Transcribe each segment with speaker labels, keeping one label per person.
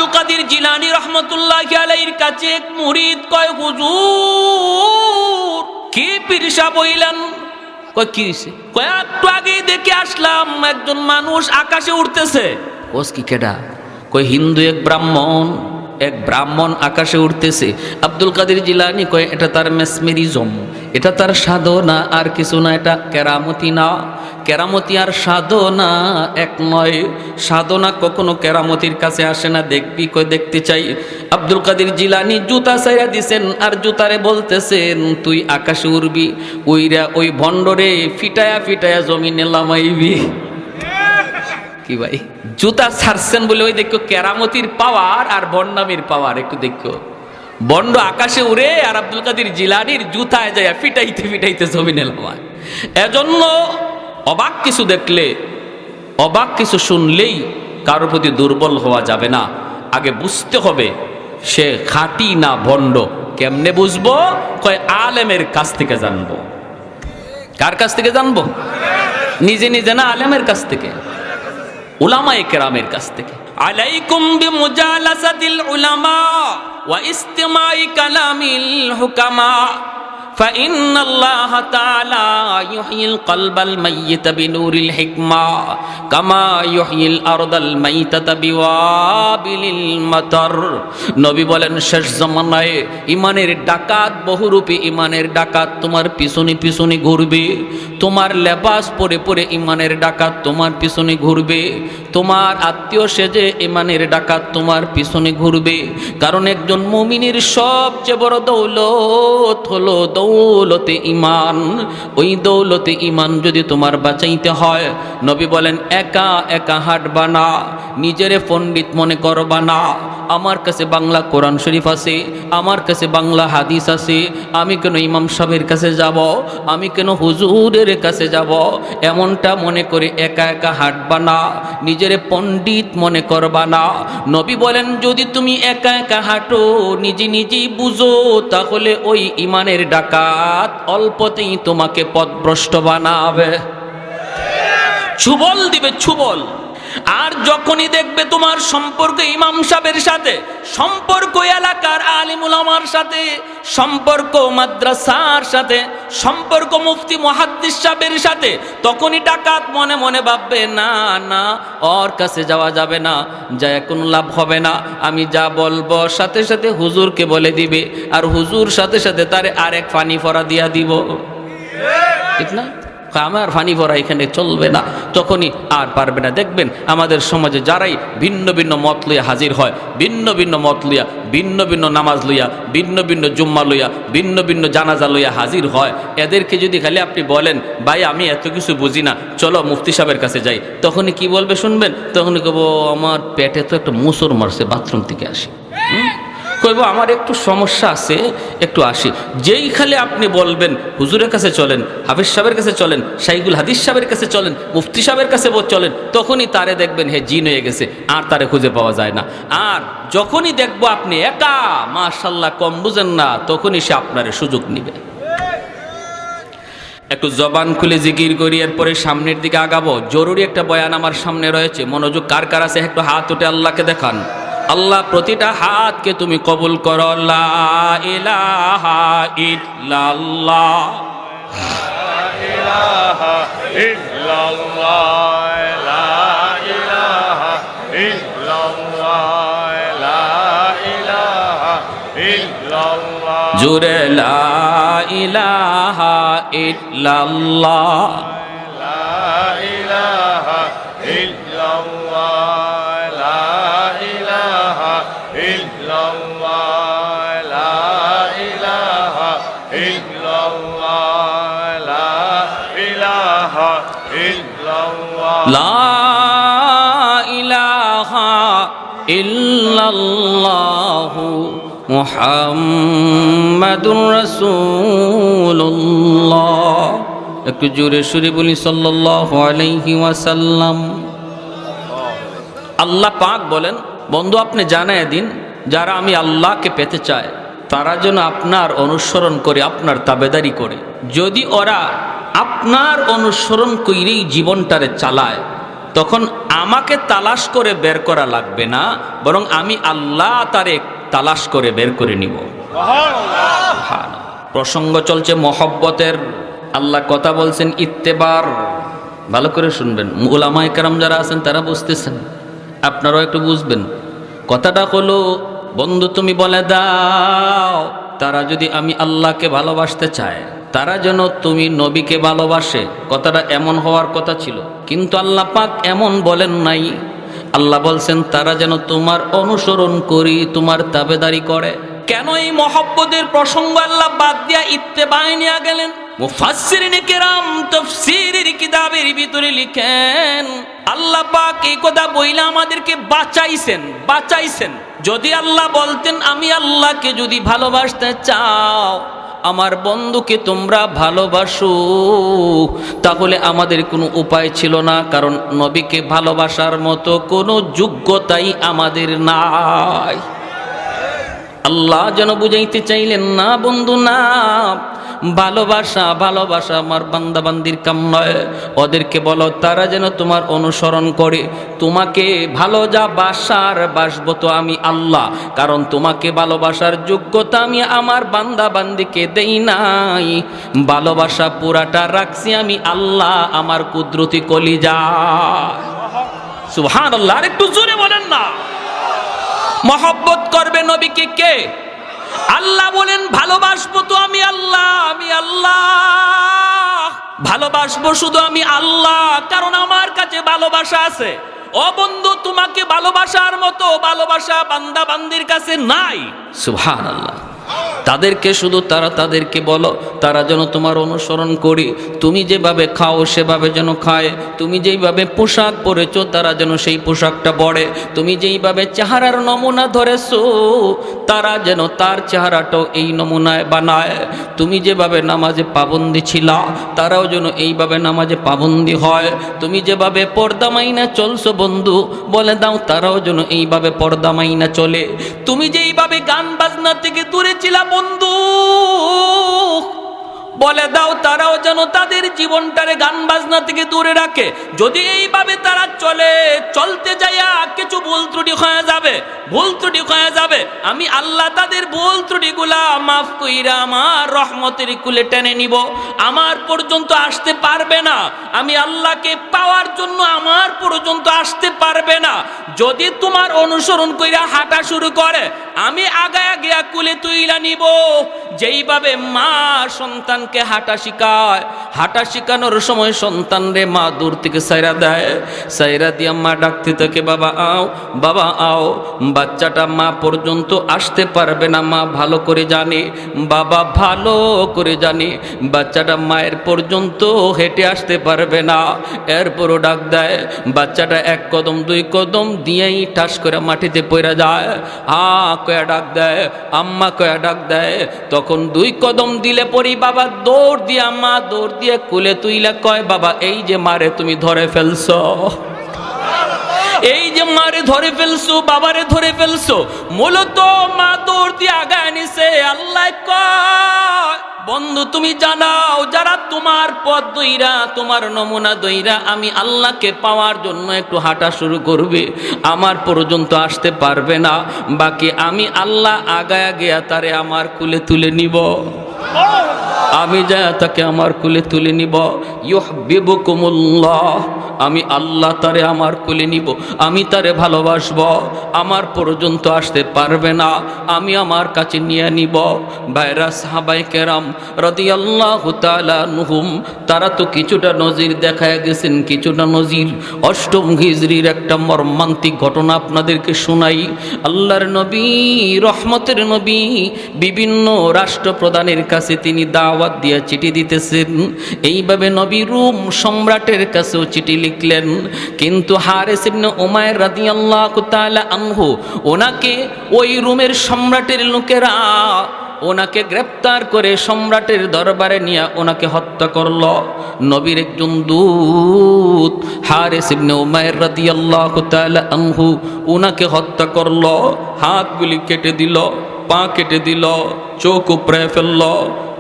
Speaker 1: আব্দুল কাদের জিলানী রহমতুল্লাহি আলাইহির কাছে এক মুরিদ কয়, হুজুর কি পীর সাহেব হইলেন? কয় কি হইছে? কয় একটু আগে দেখে আসলাম একজন মানুষ আকাশে উঠতেছে। ওস কি কেডা? কয় হিন্দু এক ব্রাহ্মণ আকাশে উঠতেছে। আব্দুল কাদের জিলানী কয় এটা তার মেসমেরিজম, এটা তার সাধনা আর কিছু না, এটা কেরামতি না। কেরামতি আর সাধনা এক নয়, সাধনা কখনো কেরামতির কাছে আসে না। দেখবি? কয় দেখতে চাই। আব্দুল কাদের জিলানী জুতা ছাইরা দিছেন আর জুতারে বলতেছেন তুই আকাশে উড়বি, উইরা ওই ভণ্ডরে ফিটায়া ফিটায়া জমিনে লামাইবি। কি ভাই, জুতা ছাড়ছেন বলে ওই দেখো কেরামতির পাওয়ার আর বন্ডামির পাওয়ার একটু দেখো। বন্ড আকাশে উড়ে আর আব্দুল কাদের জিলানীর জুতায় যায় ফিটাইতে ফিটাইতে জমিনে লামায়। এজন্য অবাক কিছু দেখলে, অবাক কিছু শুনলেই কারোর প্রতি দুর্বল হওয়া যাবে না। আগে বুঝতে হবে সে খাঁটি না ভণ্ড। কেমনে বুঝবো? কয় আলেমের কাছ থেকে জানবো। কার কাছ থেকে জানবো? নিজে নিজে না, আলেমের কাছ থেকে, উলামায়ে কেরামের কাছ থেকে। আলাইকুম বিমুজালাসাতিল উলামা ওয়া ইস্তিমাই কালামিল হুকামা فإن الله تعالى يحيي القلب الميت بنور الحكمة كما يحيي الأرض الميتة بوابل المطر। নবী বলেন শেষ জামানায় ইমানের ডাকাত বহুরূপী ইমানের ডাকাত তোমার পিছনে পিছনে ঘুরবে। তোমার লেবাস পরে পরে ইমানের ডাকাত তোমার পিছনে ঘুরবে। তোমার আত্মীয় সেজে ইমানের ডাকাত তোমার পিছনে ঘুরবে। কারণ একজন মুমিনের সবচেয়ে বড় দৌলত হলো দৌলতে ইমান। ওই দৌলতে ইমান যদি তোমার বাঁচাইতে হয়, নবী বলেন একা একা হাঁটবা না, নিজেরে পণ্ডিত মনে করবা না। আমার কাছে বাংলা কোরআন শরীফ আছে, আমার কাছে বাংলা হাদিস আছে, আমি কেন ইমাম সাহেবের কাছে যাব, আমি কেন হুজুরের কাছে যাব, এমনটা মনে করে একা একা হাঁটবা না, নিজেরে পণ্ডিত মনে করবা না। নবী বলেন যদি তুমি একা একা হাঁটো, নিজে নিজেই বুঝো, তাহলে ওই ইমানের ডাকাত অল্পতেই তোমাকে পথভ্রষ্ট বানাবে, ছুবল দিবে, ছুবল। আর যখনই দেখবে তোমার সম্পর্ক ইমাম সাহেবের সাথে, সম্পর্ক এলাকার আলিম উলামার সাথে, সম্পর্ক মাদ্রাসার সাথে, সম্পর্ক মুফতি মুহাদ্দিস সাহেবের সাথে, তখনই ডাকাত মনে মনে ভাববে না না ওর কাছে যাওয়া যাবে না, যায় কোনো লাভ হবে না। আমি যা বলবো সাথে সাথে হুজুরকে বলে দিবে, আর হুজুর সাথে সাথে তারে আরেক ফানি ফরা দিয়া দিব। ঠিক না? আমার ফানি ভরা এখানে চলবে না, তখনই আর পারবে না। দেখবেন আমাদের সমাজে যারাই ভিন্ন ভিন্ন মত লইয়া হাজির হয়, ভিন্ন ভিন্ন মত লইয়া, ভিন্ন ভিন্ন নামাজ লইয়া, ভিন্ন ভিন্ন জুম্মা লইয়া, ভিন্ন ভিন্ন জানাজা লইয়া হাজির হয়, এদেরকে যদি খালি আপনি বলেন ভাই আমি এত কিছু বুঝি না, চলো মুফতি সাহেবের কাছে যাই, তখনই কি বলবে শুনবেন? তখনই কব আমার পেটে তো একটা মুসর মারছে, বাথরুম থেকে আসি। কইব আমার একটু সমস্যা আছে, একটু আসি। যেই খালি আপনি বলবেন হুজুরের কাছে চলেন, হাফিজ সাহেবের কাছে চলেন, শাইখুল হাদিস সাহেবের কাছে চলেন, মুফতি সাহেবের কাছে চলেন, তখনই তারে দেখবেন হে জিন হয়ে গেছে, আর তারে খুঁজে পাওয়া যায় না। আর যখনই দেখবো আপনি একা, মাশাআল্লাহ কম বুঝেন না, তখনই সে আপনারে সুযোগ নিবে। একটু জবান খুলে জিকির করি, এরপরে সামনের দিকে আগাবো। জরুরি একটা বয়ান আমার সামনে রয়েছে, মনোযোগ কার কার আছে একটু হাত উঠে আল্লাহকে দেখান। আল্লাহ প্রতিটা হাতকে তুমি কবুল করো। লা ইলাহা ইল্লাল্লাহ, লা ইলাহা ইল্লাল্লাহ, লা ইলাহা ইল্লাল্লাহ, লা ইলাহা ইল্লাল্লাহ, জোরে লা ইলাহা ইল্লাল্লাহ, লা ইলাহা ইল্লাল্লাহ, লা ইলাহা ইল্লাল্লাহু মুহাম্মাদুর রাসূলুল্লাহ। একটু জোরে সুরে বলি সাল্লাল্লাহু আলাইহি ওয়াসাল্লাম। আল্লাহ পাক বলেন বন্ধু আপনি জানায় দিন যারা আমি আল্লাহকে পেতে চায় তারা যেন আপনার অনুসরণ করে, আপনার তাবেদারি করে। যদি ওরা আপনার অনুসরণ করেই জীবনটারে চালায়, তখন আমাকে তালাশ করে বের করা লাগবে না, বরং আমি আল্লাহ তারে তালাশ করে বের করে নিব। প্রসঙ্গ চলছে মহব্বতের। আল্লাহ কথা বলছেন ইত্তেবার। ভালো করে শুনবেন, উলামায়ে কেরাম যারা আছেন তারা বুঝতেছেন, আপনারাও একটু বুঝবেন। কথাটা হলো, বন্ধু তুমি বলে দাও তারা যদি আমি আল্লাহকে ভালোবাসতে চায়, তারা যেন তুমি নবীকে ভালোবাসে। কথাটা এমন হওয়ার কথা ছিল, কিন্তু আল্লাহ পাক এমন বলেন নাই। আল্লাহ বলছেন তারা যেন তোমার অনুসরণ করি, তোমার তাবেদারি করে। কেন এই মহব্বতের প্রসঙ্গ আল্লাহ বাদ দিয়া ইত্তেবায় নিয়ে গেলেন? মুফাসসিরিনে কেরাম তাফসীরের কিতাবের ভিতরে লিখেন, আল্লাহ পাক এই কথা বইলা আমাদেরকে বাঁচাইছেন। যদি আল্লাহ বলতেন আমি আল্লাহকে যদি ভালোবাসতে চাও, আমার বন্ধুকে তোমরা ভালোবাসো, তাহলে আমাদের কোনো উপায় ছিল না, কারণ নবীকে ভালোবাসার মতো কোনো যোগ্যতাই আমাদের নাই। আল্লাহ যেন বুঝাইতে চাইলেন না বন্ধু না, ভালোবাসা আমার বান্দাবান্দির কাম নয়। ওদেরকে বলো তারা যেন তোমার অনুসরণ করে। তোমাকে ভালো যা বাসবো তো আমি আল্লাহ, কারণ তোমাকে ভালোবাসার যোগ্যতা আমি আমার বান্দাবান্দিকে দেই নাই। ভালোবাসা পুরাটা রাখছি আমি আল্লাহ আমার কুদরতি কলিজা। সুবহানাল্লাহ, আর একটু জোরে বলেন না। মহব্বত করবে নবীকে কে? আল্লাহ বলেন ভালোবাসবো তো আমি আল্লাহ ভালোবাসবো শুধু আমি আল্লাহ, কারণ আমার কাছে ভালোবাসা আছে। ও বন্ধু, তোমাকে ভালোবাসার মতো ভালোবাসা বান্দা বান্দির কাছে নাই। সুবহানাল্লাহ। তাদেরকে শুধু তাদেরকে বলো তারা যেন তোমার অনুসরণ করি। তুমি যেভাবে খাও সেভাবে যেন খায়, তুমি যেইভাবে পোশাক পরেছো তারা যেন সেই পোশাকটা পরে, তুমি যেইভাবে চেহারার নমুনা ধরেছো তারা যেন তার চেহারাটাও এই নমুনায় বানায়। তুমি যেভাবে নামাজে পাবন্দি ছিলা তারাও যেন এইভাবে নামাজে পাবন্দি হয়। তুমি যেভাবে পর্দা মাইনা চলছো বন্ধু, বলে দাও তারাও যেন এইভাবে পর্দা মাইনা চলে। তুমি যেইভাবে গান বাজনা থেকে দূরে ছিলা বন্ধু, বলে দাও তারাও যেন তাদের জীবনটারে গান বাজনা থেকে দূরে রাখে। যদি এইভাবে তারা চলতে যাইয়া কিছু ভুল ত্রুটি হয়ে যাবে, আমি আল্লাহ তাদের ভুল ত্রুটিগুলা মাফ কইরা আমার রহমতের কুলে টেনে নিব। আমার পর্যন্ত আসতে পারবে না, আমি আল্লাহকে পাওয়ার জন্য আমার পর্যন্ত আসতে পারবে না। যদি তোমার অনুসরণ কইরা হাঁটা শুরু করে, আমি আগায়া গিয়া কুলে তুইলা নিব। যেইভাবে মা সন্তানকে হাঁটা শিখায়, হাঁটা শিখানোর সময় সন্তান রে মা দূর থেকে সাইরা দেয়, সাইরা দিয়া মা ডাকতে থাকে বাবা আও, বাবা আও। বাচ্চাটা মা পর্যন্ত আসতে পারবে না, মা ভালো করে জানে, বাবা ভালো করে জানে বাচ্চাটা মায়ের পর্যন্ত হেঁটে আসতে পারবে না। এরপরও ডাক দেয়, বাচ্চাটা এক কদম দুই কদম দিয়েই ঠাস করে মাটিতে পড়ে যায়। কয়া ডাক দেয়, আম্মা কয়া ডাক দেয়। তখন দুই কদম দিলে পরি বাবা দৌড় দিয়া, মা দৌড় দিয়ে কুলে তুইলা কয় বাবা এই যে মারে তুমি ধরে ফেলছো, এই যে মারে ধরে ফেলছো, বাবারে ধরে ফেলছো। মূলত মা দৌড় দিয়ে আগায় নিছে। আল্লাহ কয় বন্ধু তুমি জানাও, যারা তোমার পথ দইরা তোমার নমুনা দইরা আমি আল্লাহকে পাওয়ার জন্য একটু হাঁটা শুরু করবে, আমার পর্যন্ত আসতে পারবে না, বাকি আমি আল্লাহ আগায়া গিয়া তারে আমার কুলে তুলে নিব। আমি যা তাকে আমার কুলে তুলে নিব। ইউহিব্বুকুমুল্লাহ, আমি আল্লাহ তারে আমার কুলে নিব, আমি তারে ভালোবাসবো। আমার পর্যন্ত আসতে পারবে না, আমি আমার কাছে নিয়ে নিব। ভাইরা সাহাবায়ে কেরাম রাদিয়াল্লাহু তাআলা আনহুম, তারা তো কিছুটা নজির দেখায় গেছেন, কিছুটা নজির। অষ্টম হিজরির একটা মর্মান্তিক ঘটনা আপনাদেরকে শোনাই। আল্লাহর নবী, রহমতের নবী, বিভিন্ন রাষ্ট্রপ্রধানের কাছে তিনি দাওয়াত দিয়ে চিঠি দিতেছেন। এইভাবে নবী রোম সম্রাটের কাছেও চিঠি লিখলেন, কিন্তু হারিস ইবনে উমাইর রাদিয়াল্লাহু তাআলা আনহু, ওনাকে ওই রোমের সম্রাটের লোকেরা ওনাকে গ্রেপ্তার করে সম্রাটের দরবারে নিয়ে ওনাকে হত্যা করল। নবীর একজন দূত হারিস ইবনে উমাইর রাদিয়াল্লাহু তাআলা আনহু ওনাকে হত্যা করল। হাতগুলি কেটে দিল, পা কেটে দিল, চোখ উপড়ে ফেলল,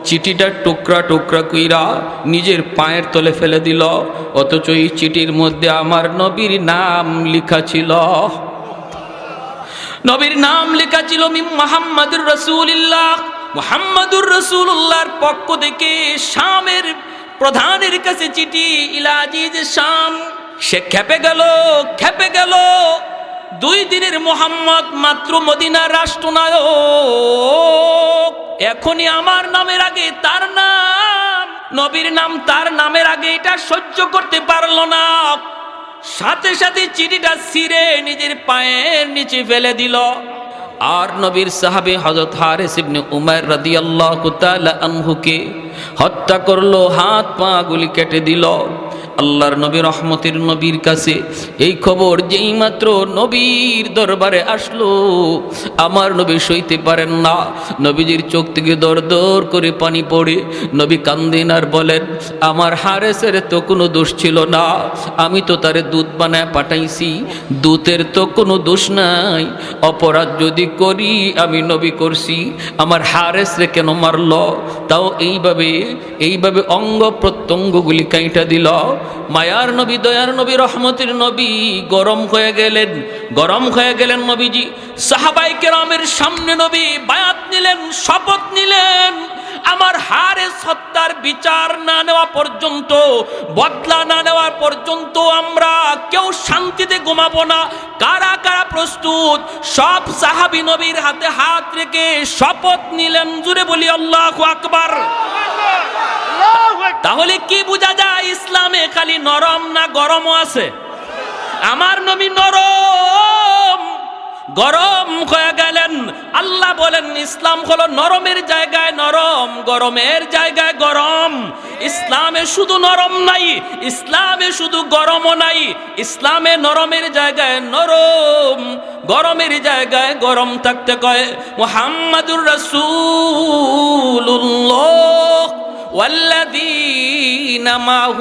Speaker 1: চিঠিটা টুকরা টুকরা কইরা নিজের পায়ের তলে ফেলে দিল, অথচ এই চিঠির মধ্যে আমার নবীর নাম লেখা ছিল। নবীর নাম লেখা ছিল মুহাম্মাদুর রাসূলুল্লাহ। মুহাম্মাদুর রাসূলুল্লাহর পক্ষ থেকে শামের প্রধানের কাছে চিঠি, ইলা আজিজ শাম। সে খেপে গেল। 2 দিনের মুহাম্মদ মাত্র মদিনার রাষ্ট্রনায়ক, এখনই আমার নামের আগে তার নাম, নবীর নাম তার নামের আগে, এটা সহ্য করতে পারলো না। সাথে সাথে চিঠিটা ছিঁড়ে নিজের পায়ের নিচে ফেলে দিল। আর নবীর সাহাবী হযরত হারিস ইবনে উমাইর রাদিয়াল্লাহু তাআলা আনহুকে হত্যা করলো, হাত পা গুলি কেটে দিল। আল্লাহর নবী রহমতের নবীর কাছে এই খবর যেই মাত্র নবীর দরবারে আসলো, আমার নবী সইতে পারেন না। নবীজির চোখ থেকে দর দর করে পানি পড়ে নবী কান্দেন আর বলেন, আমার হারেসের তো কোনো দোষ ছিল না, আমি তো তারে দুধ বানায় পাঠাইছি, দুধের তো কোনো দোষ নাই। অপরাধ যদি করি আমি নবী করছি, আমার হারেসরে কেন মারল? তাও এইভাবে অঙ্গ প্রত্যঙ্গগুলি কাইটা দিল। মায়ার নবী, দয়ার নবী, রহমতের নবী গরম হয়ে গেলেন নবীজি। সাহাবায়ে কেরামের সামনে নবী বায়াত নিলেন, শপথ নিলেন, আমার হারেস হত্যার বিচার না নেওয়া পর্যন্ত, বদলা না নেওয়া পর্যন্ত আমরা কেউ শান্তিতে ঘুমাবো না। কারা কারা প্রস্তুত? সব সাহাবী নবীর হাতে হাত রেখে শপথ নিলেন। জুড়ে বলি আল্লাহু আকবার। তাহলে কি বোঝা যায়? ইসলামে খালি নরম না গরমও আছে? আমার নবী গরম হয়ে গেলেন। আল্লাহ বলেন ইসলাম হলো নরমের জায়গায় নরম, গরমের জায়গায় গরম। ইসলামে শুধু নরম নাই, ইসলামে শুধু গরমও নাই, ইসলামে নরমের জায়গায় নরম, গরমের জায়গায় গরম থাকতে কয়। মুহাম্মাদুর রাসূলুল্লাহ والذين معه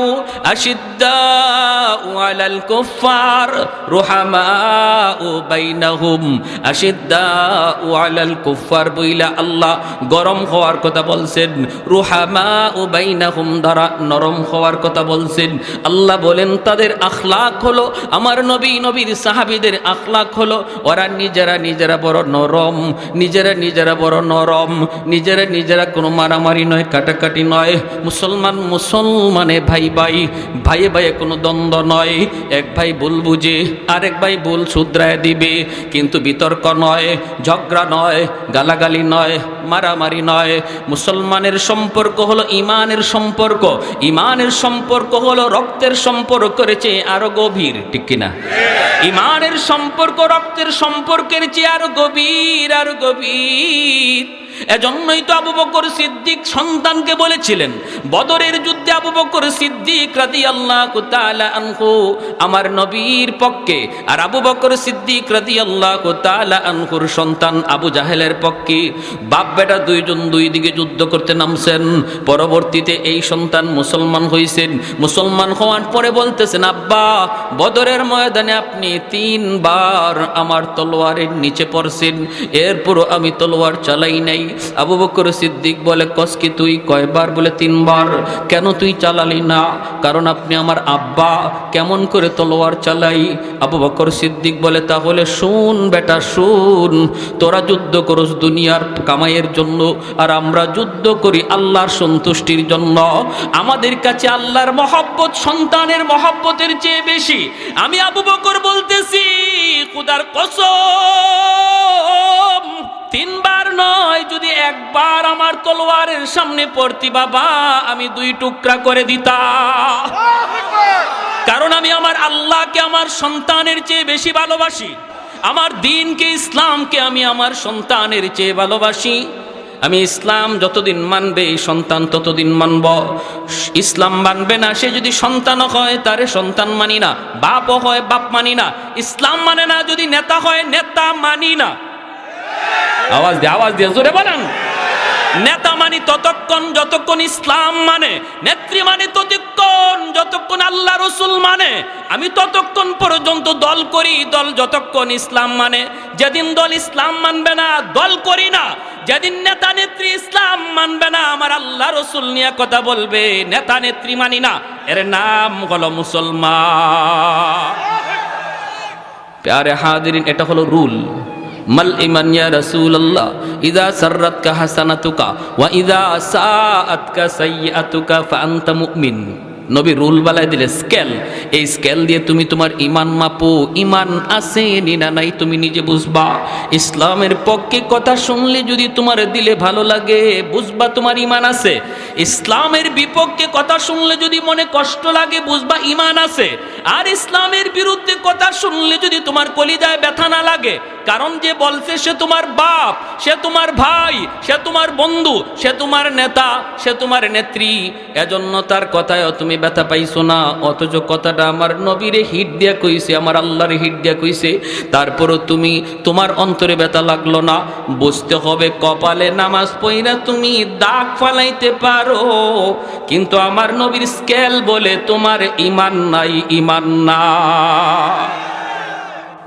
Speaker 1: أشداء على الكفار رحماء بينهم أشداء على الكفار বইলা আল্লাহ গরম হওয়ার কথা বলছেন, রুহামাউ বাইনাহুম দ্বারা নরম হওয়ার কথা বলছেন। আল্লাহ বলেন তাদের আখলাক হলো, আমার নবীর সাহাবীদের আখলাক হলো ওরা নিজেরা বড় নরম, নিজেরা বড় নরম, নিজেরা কোনো মারামারি নয়, কাটাকাটি নয়। মুসলমানে ভাইয়ে কোনো দ্বন্দ্ব নয়। এক ভাই ভুল বুঝে আরেক ভাই ভুল শুধরায় দিবে, কিন্তু বিতর্ক নয়, ঝগড়া নয়, গালাগালি নয়, মারামারি নয়। মুসলমানের সম্পর্ক হলো ইমানের সম্পর্ক, ইমানের সম্পর্ক হলো রক্তের সম্পর্কের চেয়ে আরো গভীর, ঠিক কিনা? ইমানের সম্পর্ক রক্তের সম্পর্কের চেয়ে আরো গভীর। এজন্যই তো আবু বকর সিদ্দিক সন্তানকে বলেছিলেন বদরের যুদ্ধে, আবু বকর সিদ্দিক রাদিয়াল্লাহু তাআলা আনহু আমার নবীর পক্ষে, আর আবু বকর সিদ্দিক রাদিয়াল্লাহু তাআলা আনহুর সন্তান আবু জাহেলের পক্ষে। বাপ বেটা দুইজন দুই দিকে যুদ্ধ করতে নামছেন। পরবর্তীতে এই সন্তান মুসলমান হয়েছেন। মুসলমান হওয়ার পরে বলতেছেন, আব্বা বদরের ময়দানে আপনি 3 বার আমার তলোয়ারের নিচে পড়ছেন, এরপরও আমি তলোয়ার চালাই নাই। আবু বকর সিদ্দিক বলে, কসকি তুই কয়বার? বলে 3 বার। কেন তুই চালালি না? কারণ আপনি আমার আব্বা, কেমন করে তলোয়ার চালাই? আবু বকর সিদ্দিক বলে, তাহলে শুন বেটা শুন, তোরা যুদ্ধ করস দুনিয়ার কামাইয়ের জন্য, আর আমরা যুদ্ধ করি আল্লাহর সন্তুষ্টির জন্য। আমাদের কাছে আল্লাহর মহব্বত সন্তানের মহব্বতের চেয়ে বেশি। আমি আবু বকর বলতেছি, খোদার কসম 3 বার নয়, যদি 1 বার আমার তলোয়ারের সামনে পড়তি বাবা, আমি 2 টুকরা করে দিতাম। কারণ আমি আমার আল্লাহকে আমার সন্তানের চেয়ে বেশি ভালোবাসি, আমার দ্বীনকে ইসলামকে আমি আমার সন্তানের চেয়ে ভালোবাসি। আমি ইসলাম যতদিন মানবে এই সন্তান ততদিন মানব। ইসলাম মানবে না সে যদি সন্তানও হয় তারে সন্তান মানি না, বাপও হয় বাপ মানি না। ইসলাম মানে না যদি নেতা হয় নেতা মানি না। আওয়াজ দিয়ে জোরে বলেন। নেতা মানি ততক্ষণ যতক্ষণ ইসলাম মানে, নেত্রী মানে ততক্ষণ যতক্ষণ আল্লাহ রসুল মানে। আমি ততক্ষণ পর্যন্ত দল করি, দল যতক্ষণ ইসলাম মানে। যেদিন দল ইসলাম মানবে না দল করি না। যেদিন নেতা নেত্রী ইসলাম মানবে না, আমার আল্লাহ রসুল নিয়ে কথা বলবে, নেতা নেত্রী মানি না, এর নাম হলো মুসলমান। প্যারে হাজিরিন, এটা হলো রুল। মাল ইমান ইয়া রাসূলুল্লাহ, ইযা সাররাতকা হাসানাতুকা ওয়া ইযা সাআতকা সাইয়্যাতুকা ফাআনতা মুমিন। নবী রুল বালাই দিলে, স্কেল। এই স্কেল দিয়ে তুমি তোমার ইমান মাপো, ইমান আছে না নাই তুমি নিজে বুঝবা। ইসলামের পক্ষে কথা শুনলে যদি তোমার দিলে ভালো লাগে, বুঝবা তোমার ইমান আছে। ইসলামের বিপক্ষে কথা শুনলে যদি মনে কষ্ট লাগে, বুঝবা ইমান আছে। আর ইসলামের বিরুদ্ধে কথা শুনলে যদি তোমার কলিজায় ব্যথা না লাগে, কারণ যে বলছে সে তোমার বাপ, সে তোমার ভাই, সে তোমার বন্ধু, সে তোমার নেতা, সে তোমার নেত্রী, এজন্য তার কথায় তুমি ব্যথা পাইছো না। অথচ কথাটা আমার নবীরে হিট দিয়া কইছে, আমার আল্লাহরে হিট দিয়া কইছে, তারপরও তুমি তোমার অন্তরে ব্যথা লাগলো না। বুঝতে হবে কপালে নামাজ পইরা তুমি দাগ ফালাইতে পারো, কিন্তু আমার নবীর স্কেল বলে তোমার ইমান নাই, ইমান না।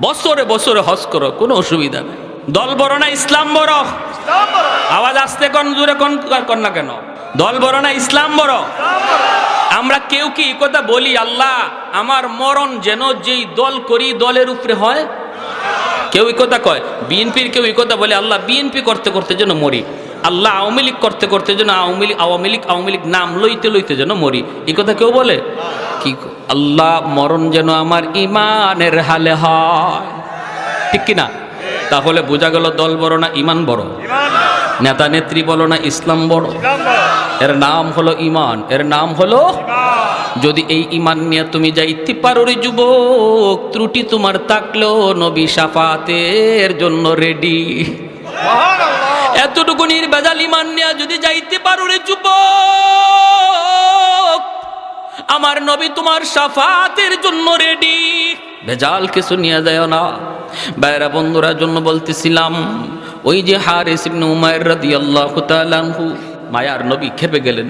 Speaker 1: বছরে বছরে হজ করো, কোনো অসুবিধা নেই। দল বড় না ইসলাম বড়? আওয়াজ আসতে কোন জোরে কোন না কেন? দল বড় না ইসলাম বড়? আমরা কেউ কি কথা বলি, আল্লাহ আমার মরণ যেন যেই দল করি দলের উপরে হয়? কেউ কথা কয় বিএনপির, কেউ কথা বলে আল্লাহ বিএনপি করতে করতে যেন মরি, আল্লাহ আওয়ামী লীগ করতে করতে যেন আওয়ামী লীগ নাম লইতে লইতে যেন মরি। এই কথা কেউ বলে কি? আল্লাহ মরণ যেন আমার ইমানের হালে হয়, ঠিক কিনা? তাহলে বোঝা গেল দল বড় না ইমান বড়? নেতা নেত্রী বলো না ইসলাম বড়? এর নাম হলো ইমান, এর নাম হলো। যদি এই ইমান নিয়ে তুমি যাইতে পারো রে যুবক, ত্রুটি তোমার থাকলেও নবী শাফাতের জন্য রেডি। এতটুকু নির্ভেজাল ইমান নিয়ে যদি যাইতে পারো রে যুবক, আমার নবী তোমার শাফাতের জন্য রেডি। ভেজাল কিছু নিয়ে যায় না। বাইরা বন্ধুরা জন্য বলতেছিলাম, ওই যে হারিস ইবনে উমাইর রাদিয়াল্লাহু তাআলা আনহু, মায়ার নবী খেপে গেলেন।